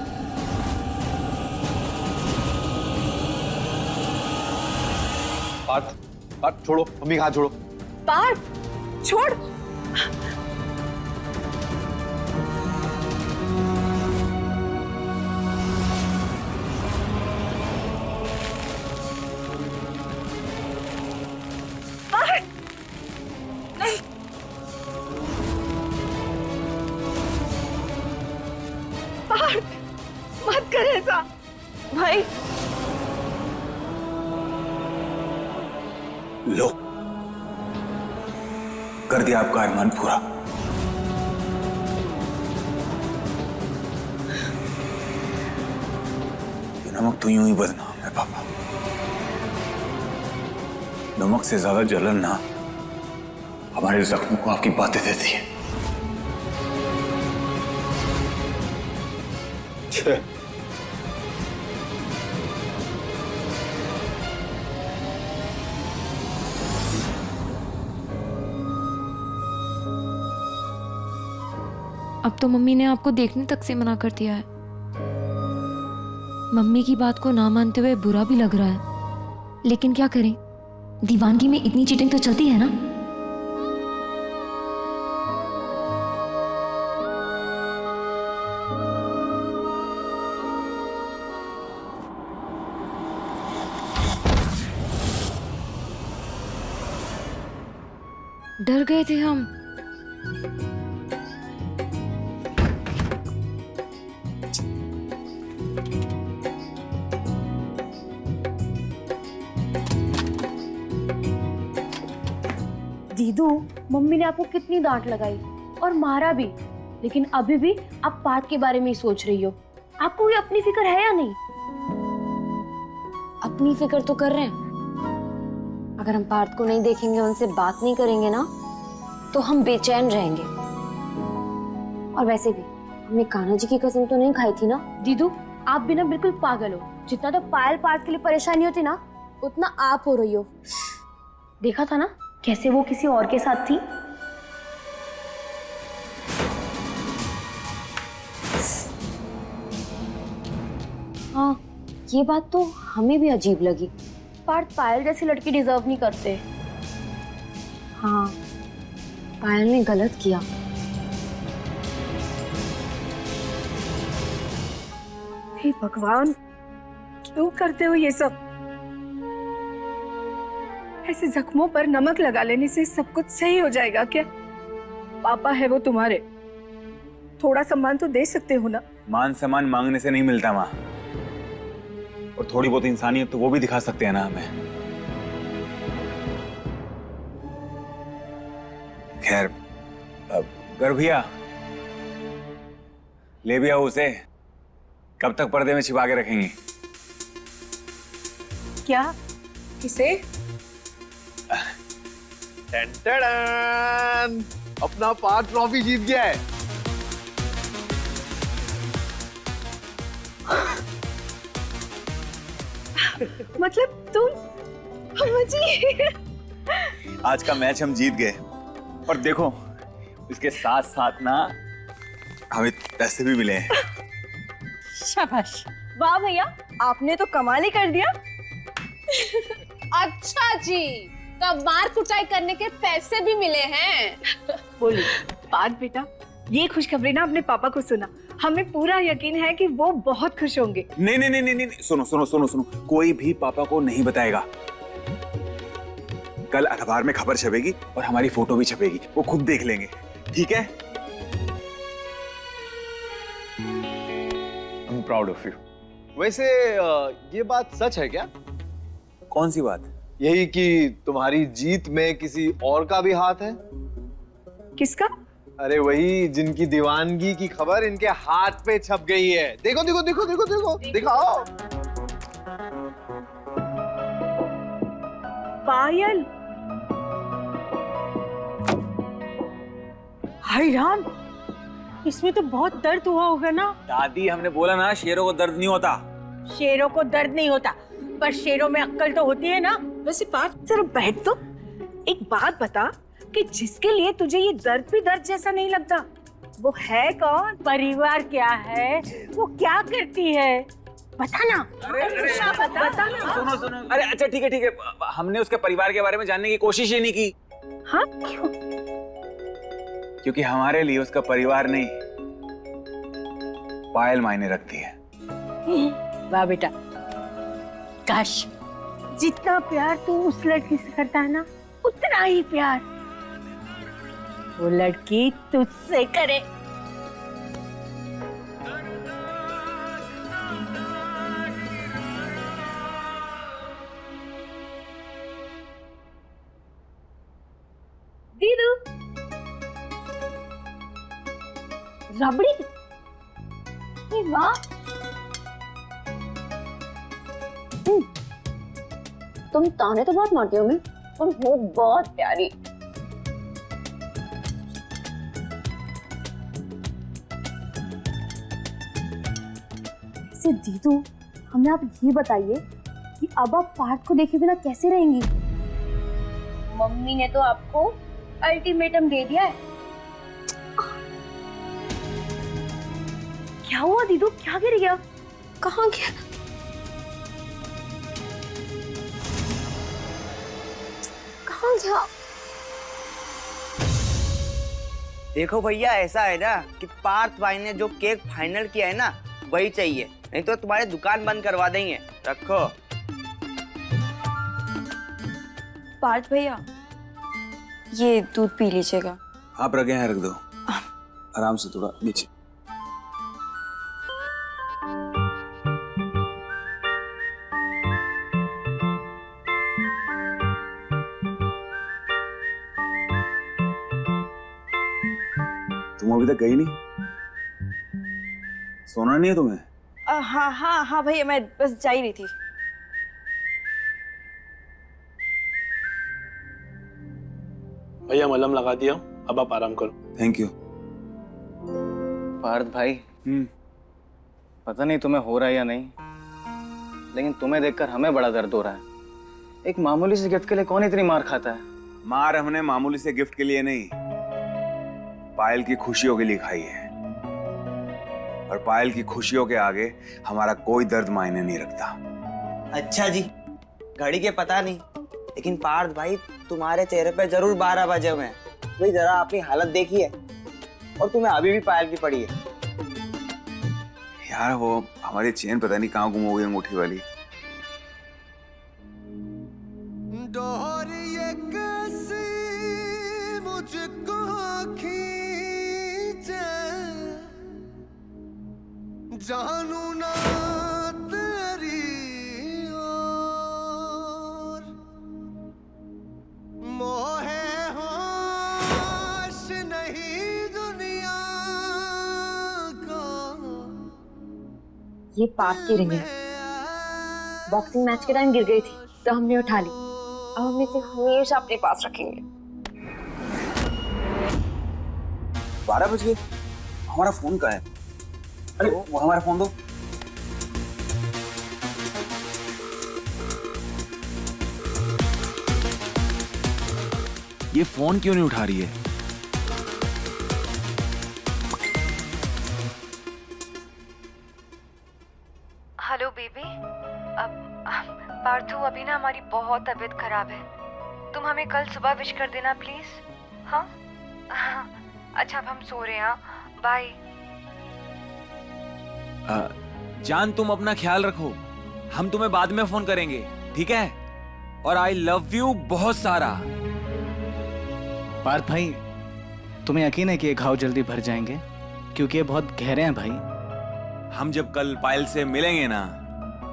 पार्थ, पार्थ छोड़ो, मम्मी का हाथ छोड़ो। पार्थ छोड़। मत कर ऐसा भाई। लो, कर दिया आपका अरमान पूरा। ये नमक तो यूं ही बदनाम है पापा। नमक से ज्यादा जलन ना हमारे जख्मों को आपकी बातें देती है। अब तो मम्मी ने आपको देखने तक से मना कर दिया है। मम्मी की बात को ना मानते हुए बुरा भी लग रहा है, लेकिन क्या करें, दीवानगी में इतनी चीटिंग तो चलती है ना। डर गए थे हम। दीदू, मम्मी ने आपको कितनी डांट लगाई और मारा भी, लेकिन अभी भी आप पार्थ के बारे में ही सोच रही हो। आपको ये अपनी फिक्र है या नहीं? अपनी फिक्र तो कर रहे हैं। अगर हम पार्थ को नहीं देखेंगे, उनसे बात नहीं करेंगे ना, तो हम बेचैन रहेंगे। और वैसे भी हमने कान्हा जी की कसम तो नहीं खाई थी ना। दीदू, आप भी ना बिल्कुल पागल हो। जितना तो पायल पार्थ के लिए परेशानी होती ना, उतना आप हो रही हो। देखा था ना कैसे वो किसी और के साथ थी। हाँ, ये बात तो हमें भी अजीब लगी। पार्थ पायल जैसी लड़की डिजर्व नहीं करते। हाँ, पायल ने गलत किया। हे भगवान, क्यों करते हो ये सब? ऐसे जख्मों पर नमक लगा लेने से सब कुछ सही हो जाएगा क्या? पापा है वो तुम्हारे, थोड़ा सम्मान तो दे सकते हो ना। मान सम्मान मांगने से नहीं मिलता माँ, और थोड़ी बहुत इंसानियत तो वो भी दिखा सकते हैं ना हमें। खैर, अब कर भैया ले भी आओ उसे। कब तक पर्दे में छिपा के रखेंगी? क्या? किसे? अपना पार्थ ट्रॉफी जीत गया है। मतलब तुम? जी। आज का मैच हम जीत गए, और देखो इसके साथ साथ ना हमें पैसे भी मिले हैं। शाबाश। वाह भैया, आपने तो कमाल ही कर दिया। अच्छा जी, तो अब मार कुटाई करने के पैसे भी मिले हैं। बोलिए पार्थ बेटा, ये खुशखबरी ना अपने पापा को सुना। हमें पूरा यकीन है कि वो बहुत खुश होंगे। नहीं नहीं नहीं नहीं नहीं, सुनो सुनो सुनो सुनो, कोई भी पापा को नहीं बताएगा। कल अखबार में खबर छपेगी और हमारी फोटो भी छपेगी, वो खुद देख लेंगे, ठीक है? I'm proud of you. वैसे ये बात सच है क्या? कौन सी बात? यही कि तुम्हारी जीत में किसी और का भी हाथ है? किसका? अरे वही जिनकी दीवानगी की खबर इनके हाथ पे छप गई है। देखो देखो देखो देखो देखो दिखाओ। पायल। हाय राम, इसमें तो बहुत दर्द हुआ होगा ना। दादी, हमने बोला ना शेरों को दर्द नहीं होता। शेरों को दर्द नहीं होता, पर शेरों में अक्ल तो होती है ना। वैसे पार्थ जरा बैठ तो। एक बात बता कि जिसके लिए तुझे ये दर्द भी दर्द जैसा नहीं लगता, वो है कौन? परिवार क्या है, वो क्या करती है, बता ना। बता ना। सुनो सुनो, अरे अच्छा ठीक है, हमने उसके परिवार के बारे में जानने की कोशिश ही नहीं की। हाँ क्यों? क्योंकि हमारे लिए उसका परिवार नहीं, पायल मायने रखती है। वाह बेटा, काश जितना प्यार तू उस लड़की से करता है ना, उतना ही प्यार वो लड़की तुझसे करे। दीदू, रबड़ी। वाह, तुम ताने तो बहुत मारती हो, मैं तुम हो बहुत प्यारी। से दीदू, हमें आप ये बताइए कि अब आप पार्थ को देखे बिना कैसे रहेंगी? मम्मी ने तो आपको अल्टीमेटम दे दिया है। क्या हुआ दीदू, क्या गिर गया? कहाँ गया? कहाँ गया? देखो भैया, ऐसा है ना कि पार्थ भाई ने जो केक फाइनल किया है ना, वही चाहिए, नहीं तो तुम्हारी दुकान बंद करवा देंगे। रखो। पार्थ भैया, ये दूध पी लीजिएगा। आप रखे हैं, रख दो आराम से, थोड़ा नीचे। तुम अभी तक गई नहीं? सोना नहीं है तुम्हें? हाँ हाँ हाँ भैया, मैं बस जा ही रही थी। भैया मलहम लगा दिया, अब आप आराम करो। Thank you. पार्थ भाई, पता नहीं तुम्हें हो रहा है या नहीं, लेकिन तुम्हें देखकर हमें बड़ा दर्द हो रहा है। एक मामूली से गिफ्ट के लिए कौन इतनी मार खाता है? मार हमने मामूली से गिफ्ट के लिए नहीं, पायल की खुशियों के लिए खाई है। और पायल की खुशियों के आगे हमारा कोई दर्द मायने नहीं रखता। अच्छा जी, घड़ी के पता नहीं, लेकिन पार्थ भाई तुम्हारे चेहरे पे जरूर 12 बजे हुए हैं। भाई जरा अपनी हालत देखिए, और तुम्हें अभी भी पायल की पड़ी है। यार वो हमारी चेन पता नहीं कहाँ गुम हो गई अंगूठी वाली। डोरिये कैसी मुझको खींचे, जानू ना तेरी ओर, मोहे होश नहीं दुनिया को। ये पार्थ की रिंग है। बॉक्सिंग मैच के टाइम गिर गई थी तो हमने उठा ली। अब हम इसे हमेशा अपने पास रखेंगे। 12 बज गए, हमारा फोन कहाँ है? अरे वो हमारा फोन दो। ये फोन क्यों नहीं उठा रही है? Hello baby. अब पार्थू, अभी ना हमारी बहुत तबीयत खराब है। तुम हमें कल सुबह विश कर देना प्लीज। हाँ अच्छा, अब हम सो रहे हैं। हाँ बाय। जान तुम अपना ख्याल रखो, हम तुम्हें बाद में फोन करेंगे, ठीक है? और आई लव यू बहुत सारा। पार्थ भाई, तुम्हें यकीन है कि ये घाव जल्दी भर जाएंगे? क्योंकि ये बहुत गहरे हैं भाई। हम जब कल पायल से मिलेंगे ना,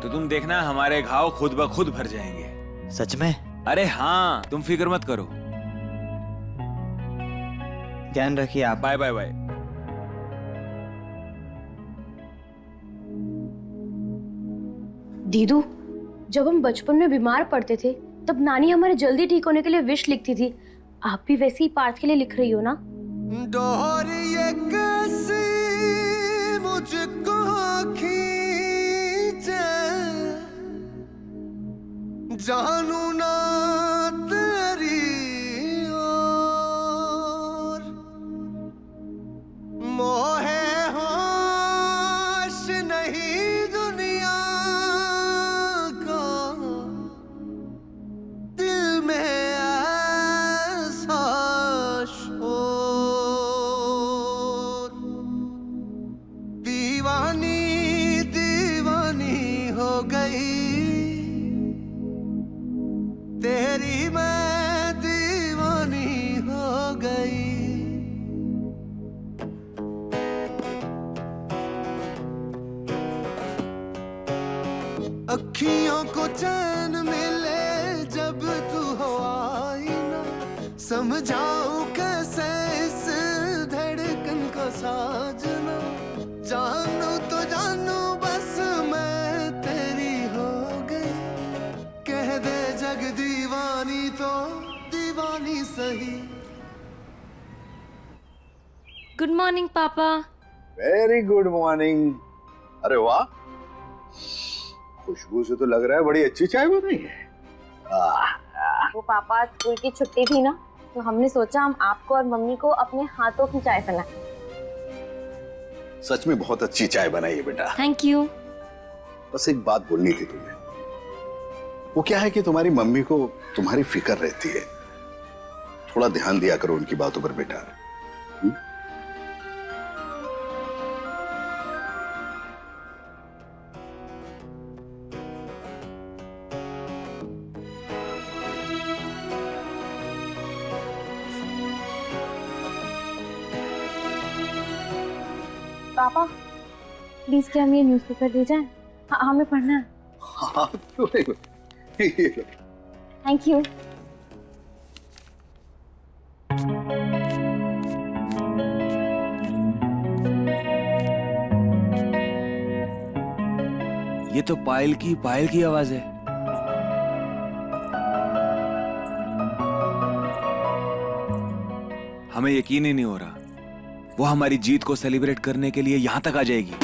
तो तुम देखना हमारे घाव खुद ब खुद भर जाएंगे। सच में? अरे हाँ, तुम फिक्र मत करो। ध्यान रखिए आप। Bye bye bye. दीदू, जब हम बचपन में बीमार पड़ते थे तब नानी हमारे जल्दी ठीक होने के लिए विश लिखती थी। आप भी वैसे ही पार्थ के लिए लिख रही हो ना? डोरिये कैसी मुझको खींचे, जानू ना तेरी ओर, मोहे होश नहीं दुनिया को, दिल में ऐसा शोर, दीवानी दीवानी हो गई तेरी, मैं दीवानी हो गई। अखियों को चैन मिले जब तू हो आईना, समझाऊं कैसे इस धड़कन को साजना। जानू तो जानू बस मैं तेरी हो गई, कह दे जग दीवानी तो दीवानी सही। गुड मॉर्निंग पापा। Very good morning. अरे वाह, खुशबू से तो लग रहा है बड़ी अच्छी चाय बनी है। वो पापा स्कूल की छुट्टी थी ना, तो हमने सोचा हम आपको और मम्मी को अपने हाथों की चाय पिलाएं। सच में बहुत अच्छी चाय बनाई है बेटा। Thank you. बस एक बात बोलनी थी तुम्हें। वो क्या है कि तुम्हारी मम्मी को तुम्हारी फिक्र रहती है, थोड़ा ध्यान दिया करो उनकी बातों पर बेटा। पापा प्लीज क्या हम ये न्यूज़पेपर ले जाएं? हाँ, हमें पढ़ना है। हाँ क्यों नहीं। Thank you. ये तो पायल की आवाज है। हमें यकीन ही नहीं हो रहा वो हमारी जीत को सेलिब्रेट करने के लिए यहां तक आ जाएगी।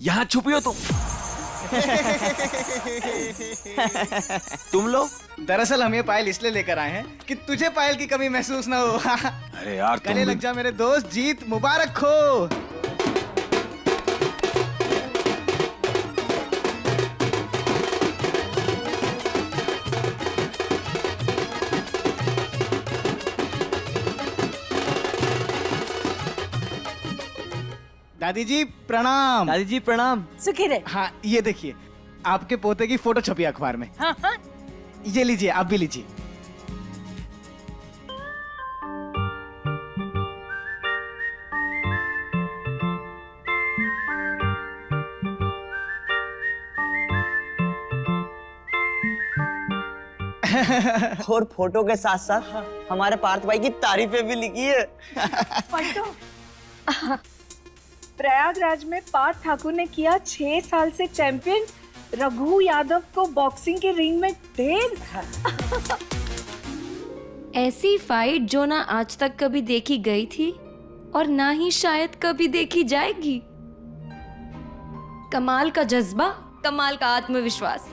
यहां छुपी हो तुम लोग? दरअसल हम ये पायल इसलिए लेकर आए हैं कि तुझे पायल की कमी महसूस ना हो। अरे यार गले लग जा मेरे दोस्त, जीत मुबारक हो। दादी जी प्रणाम। दादी जी प्रणाम। सुखी रहे। हाँ ये देखिए, आपके पोते की फोटो छपी अखबार में। हाँ हाँ। ये लीजिए, आप भी लीजिए। और फोटो के साथ साथ हमारे पार्थ भाई की तारीफें भी लिखी है। प्रयागराज में पार्थ ठाकुर ने किया 6 साल से चैंपियन रघु यादव को बॉक्सिंग के रिंग में ढेर। ऐसी फाइट जो ना आज तक कभी देखी गई थी और ना ही शायद कभी देखी जाएगी। कमाल का जज्बा, कमाल का आत्मविश्वास।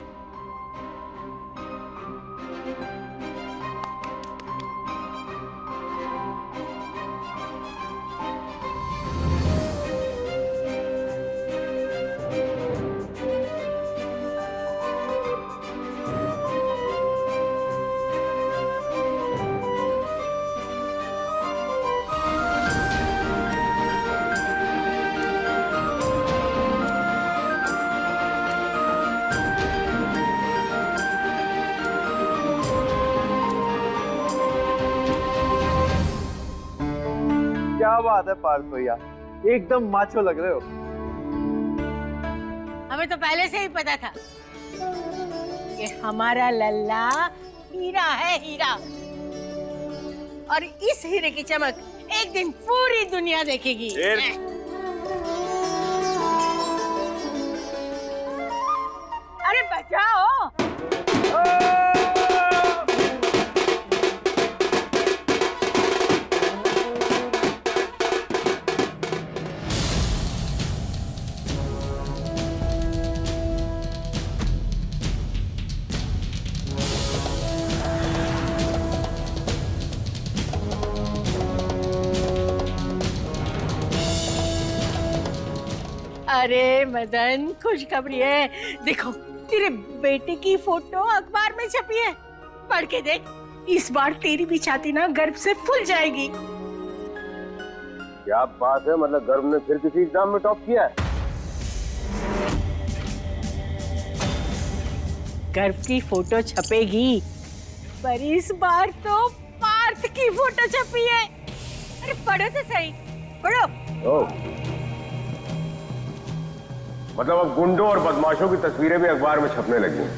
क्या बात है पार्थ भैया, एकदम माचो लग रहे हो। हमें तो पहले से ही पता था कि हमारा लल्ला हीरा है, हीरा। और इस हीरे की चमक एक दिन पूरी दुनिया देखेगी। अरे बचाओ। अरे मदन, खुशखबरी है। देखो तेरे बेटे की फोटो अखबार में छपी है, पढ़ के देख। इस बार तेरी भी छाती ना गर्व से फूल जाएगी। क्या बात है, मतलब गर्व ने फिर किसी एग्जाम में टॉप किया है? गर्व की फोटो छपेगी, पर इस बार तो पार्थ की फोटो छपी है। अरे पढ़ो तो सही, पढ़ो। मतलब अब गुंडों और बदमाशों की तस्वीरें भी अखबार में छपने लगी हैं।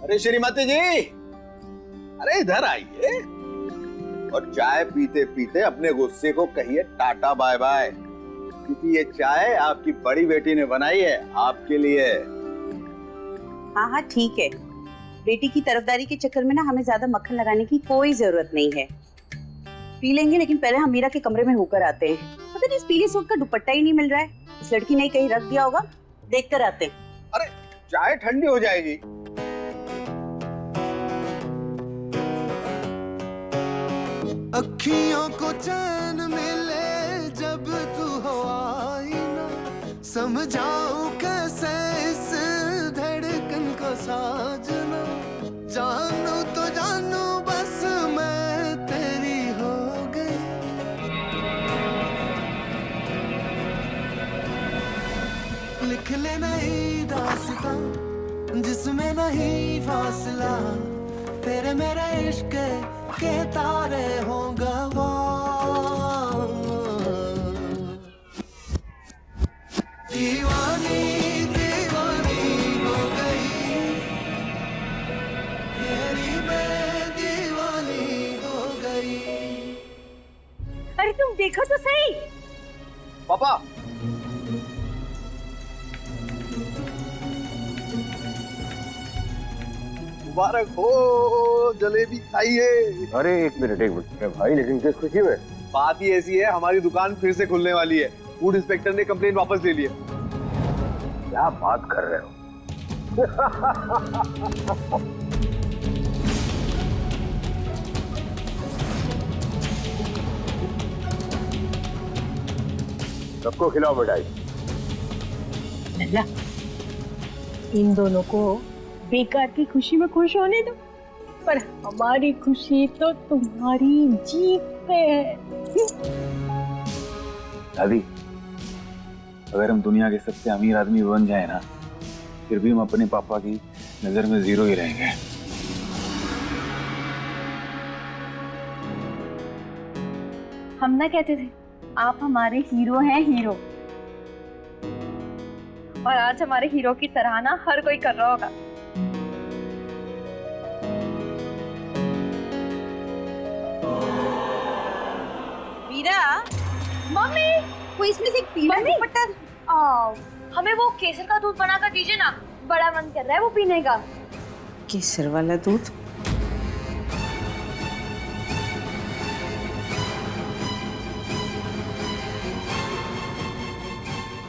अरे श्रीमती जी, अरे इधर आइए और चाय पीते पीते अपने गुस्से को कहिए टाटा बाय बाय, क्योंकि ये चाय आपकी बड़ी बेटी ने बनाई है आपके लिए। हाँ हाँ ठीक है, बेटी की तरफदारी के चक्कर में ना हमें ज्यादा मक्खन लगाने की कोई जरूरत नहीं है। पी लेंगे, लेकिन पहले हम मीरा के कमरे में होकर आते हैं। पता नहीं इस पीले सूट का दुपट्टा ही नहीं मिल रहा है, इस लड़की ने कहीं रख दिया होगा, देख कर आते हैं। अरे चाय ठंडी हो जाएगी। अखियों को चैन मिले जब तू हो आईना, समझाऊं कैसे इस धड़कन को साजना। जानू तो जानू बस मैं तेरी हो गई। ये नहीं दास्तां जिसमें नहीं फासला, तेरे मेरे इश्क के तारे हों गवाह। दीवानी दीवानी हो गई, तेरी मैं दीवानी हो गई। अरे तुम देखो तो सही। पापा मुबारक हो, जलेबी खाइए। अरे एक मिनट भाई, लेकिन किस खुशी में? बात ही ऐसी है, हमारी दुकान फिर से खुलने वाली है। फूड इंस्पेक्टर ने कंप्लेंट वापस ले ली है। क्या बात कर रहे हो? सबको खिलाओ मिठाई। लल्ला, इन दोनों को बेकार की खुशी में खुश होने दो, पर हमारी खुशी तो तुम्हारी जीत पे है। दादी, अगर हम दुनिया के सबसे अमीर आदमी बन जाए ना, फिर भी हम अपने पापा की नजर में जीरो ही रहेंगे। हम ना कहते थे आप हमारे हीरो हैं, हीरो। और आज हमारे हीरो की सराहना हर कोई कर रहा होगा। वीरा, मम्मी वो इसमें से पीला दुपट्टा, हमें वो केसर का दूध बना कर दीजिए ना, बड़ा मन कर रहा है वो पीने का। केसर वाला दूध?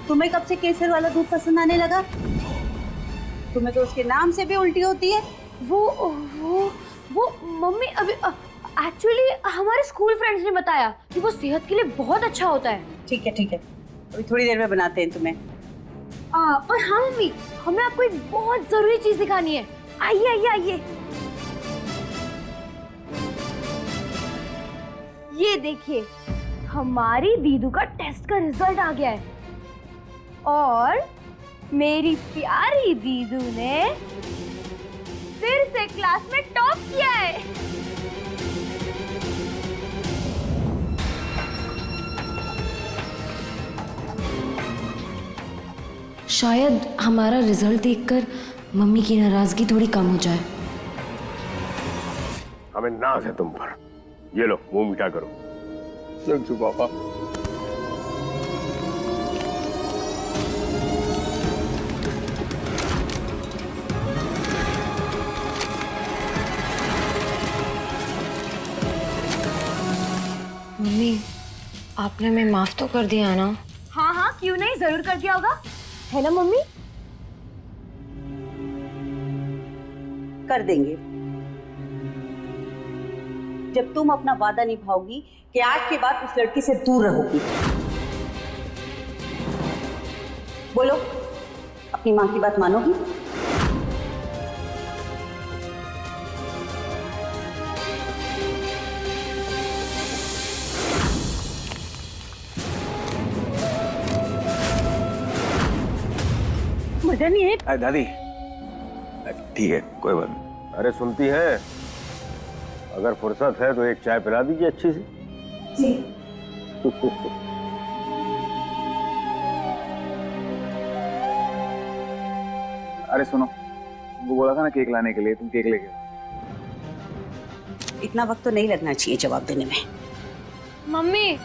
तुम्हें कब से केसर वाला दूध पसंद आने लगा? तुम्हें तो उसके नाम से भी उल्टी होती है। वो मम्मी अभी एक्चुअली हमारे स्कूल फ्रेंड्स ने बताया कि वो सेहत के लिए बहुत अच्छा होता है। ठीक है ठीक है, अभी थोड़ी देर में बनाते हैं तुम्हें। पर हाँ मम्मी, हमें आपको एक बहुत जरूरी चीज दिखानी है। आइए आइए आइए, ये देखिए हमारी दीदू का टेस्ट का रिजल्ट आ गया है और मेरी प्यारी दीदू ने फिर से क्लास में टॉप किया है। शायद हमारा रिजल्ट देखकर मम्मी की नाराजगी थोड़ी कम हो जाए। हमें नाज है तुम पर। ये लो मुंह मीठा करो। थैंक यू पापा। मम्मी, आपने हमें माफ तो कर दिया ना? हाँ हाँ, क्यों नहीं, जरूर कर दिया होगा, है ना मम्मी? कर देंगे जब तुम अपना वादा निभाओगी कि आज के बाद उस लड़की से दूर रहोगी। बोलो, अपनी माँ की बात मानोगी? मजा नहीं है? दादी ठीक है, कोई बात नहीं। अरे सुनती हैं, अगर फुर्सत है तो एक चाय पिला दीजिए अच्छी सी। जी। अरे सुनो, वो बोला था ना केक लाने के लिए, तुम केक लेके। इतना वक्त तो नहीं लगना चाहिए जवाब देने में। मम्मी,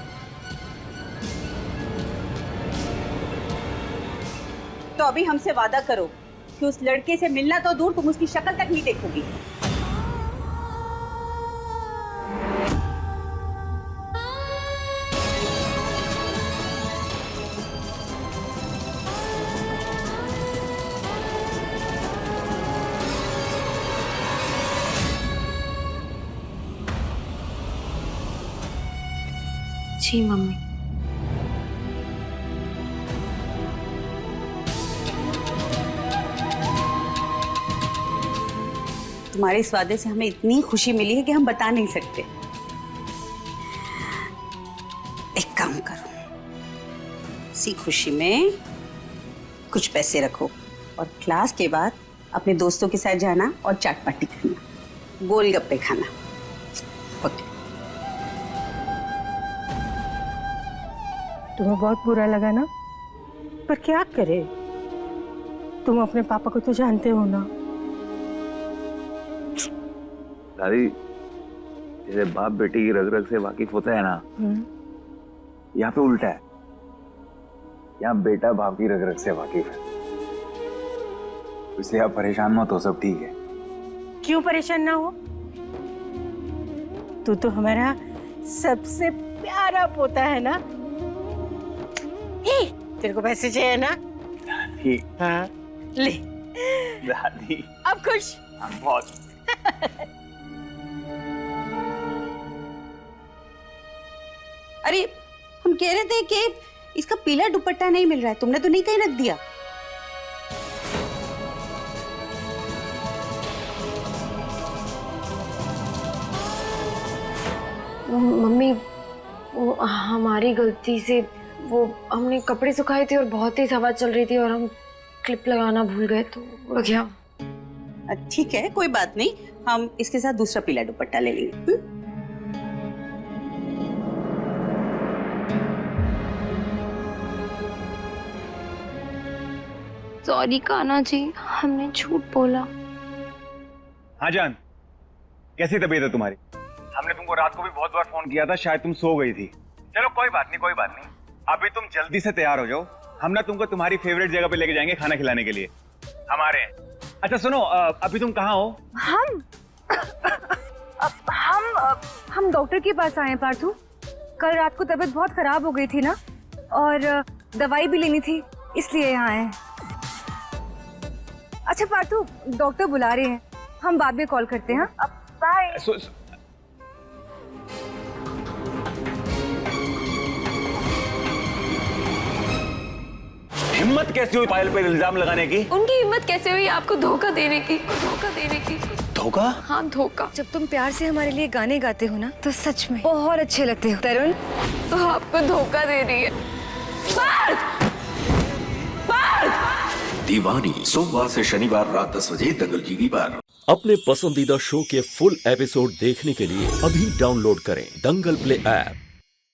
तो अभी हमसे वादा करो कि उस लड़के से मिलना तो दूर, तुम उसकी शक्ल तक नहीं देखोगी। जी मम्मी। तुम्हारे इस वादे से हमें इतनी खुशी मिली है कि हम बता नहीं सकते। एक काम करो, इसी खुशी में कुछ पैसे रखो और क्लास के बाद अपने दोस्तों के साथ जाना और चाट पार्टी करना, गोलगप्पे खाना। ओके। तुम्हें बहुत बुरा लगा ना, पर क्या करे, तुम अपने पापा को तो जानते हो ना। दादी, जैसे बाप बेटी की रग रग से वाकिफ होता है ना, यहाँ पे उल्टा है। यहाँ बेटा बाप की रग रग से वाकिफ है, इसलिए आप परेशान मत हो, सब ठीक है। क्यों परेशान ना हो, तू तो हमारा सबसे प्यारा पोता है ना। तेरे को पैसे चाहिए ना? ठीक। हाँ ले दादी, अब खुश? बहुत। अरे हम कह रहे थे कि इसका पीला दुपट्टा नहीं मिल रहा है, तुमने तो नहीं कहीं रख दिया? मम्मी, वो हमारी गलती से वो हमने कपड़े सुखाए थे और बहुत तेज हवा चल रही थी और हम क्लिप लगाना भूल गए तो उड़ गया। ठीक है, कोई बात नहीं, हम इसके साथ दूसरा पीला दुपट्टा ले लेंगे। सॉरी कान्हा जी, हमने झूठ बोला। हाँ जान, कैसी तबीयत है तुम्हारी? हमने तुमको रात को भी बहुत बार फोन किया था, शायद तुम सो गई थी। चलो कोई बात नहीं, कोई बात नहीं, अभी तुम जल्दी से तैयार हो जाओ, हम ना तुमको तुम्हारी फेवरेट जगह पे लेके जाएंगे खाना खिलाने के लिए, हमारे। अच्छा सुनो, अभी तुम कहाँ हो? हम डॉक्टर के पास आए हैं पार्थू। कल रात को तबीयत बहुत खराब हो गई थी ना, और दवाई भी लेनी थी, इसलिए यहाँ आए हैं। अच्छा पार्थू, डॉक्टर बुला रहे हैं, हम बाद में कॉल करते हैं। अब बाय। हिम्मत कैसे हुई पायल पे इल्जाम लगाने की? उनकी हिम्मत कैसे हुई आपको धोखा देने की? धोखा? हाँ धोखा। जब तुम प्यार से हमारे लिए गाने गाते हो ना, तो सच में बहुत अच्छे लगते हो। तरुण तो आपको धोखा दे रही है। दीवानी सोमवार से शनिवार रात 10 बजे दंगल टीवी पर। अपने पसंदीदा शो के फुल एपिसोड देखने के लिए अभी डाउनलोड करें दंगल प्ले ऐप।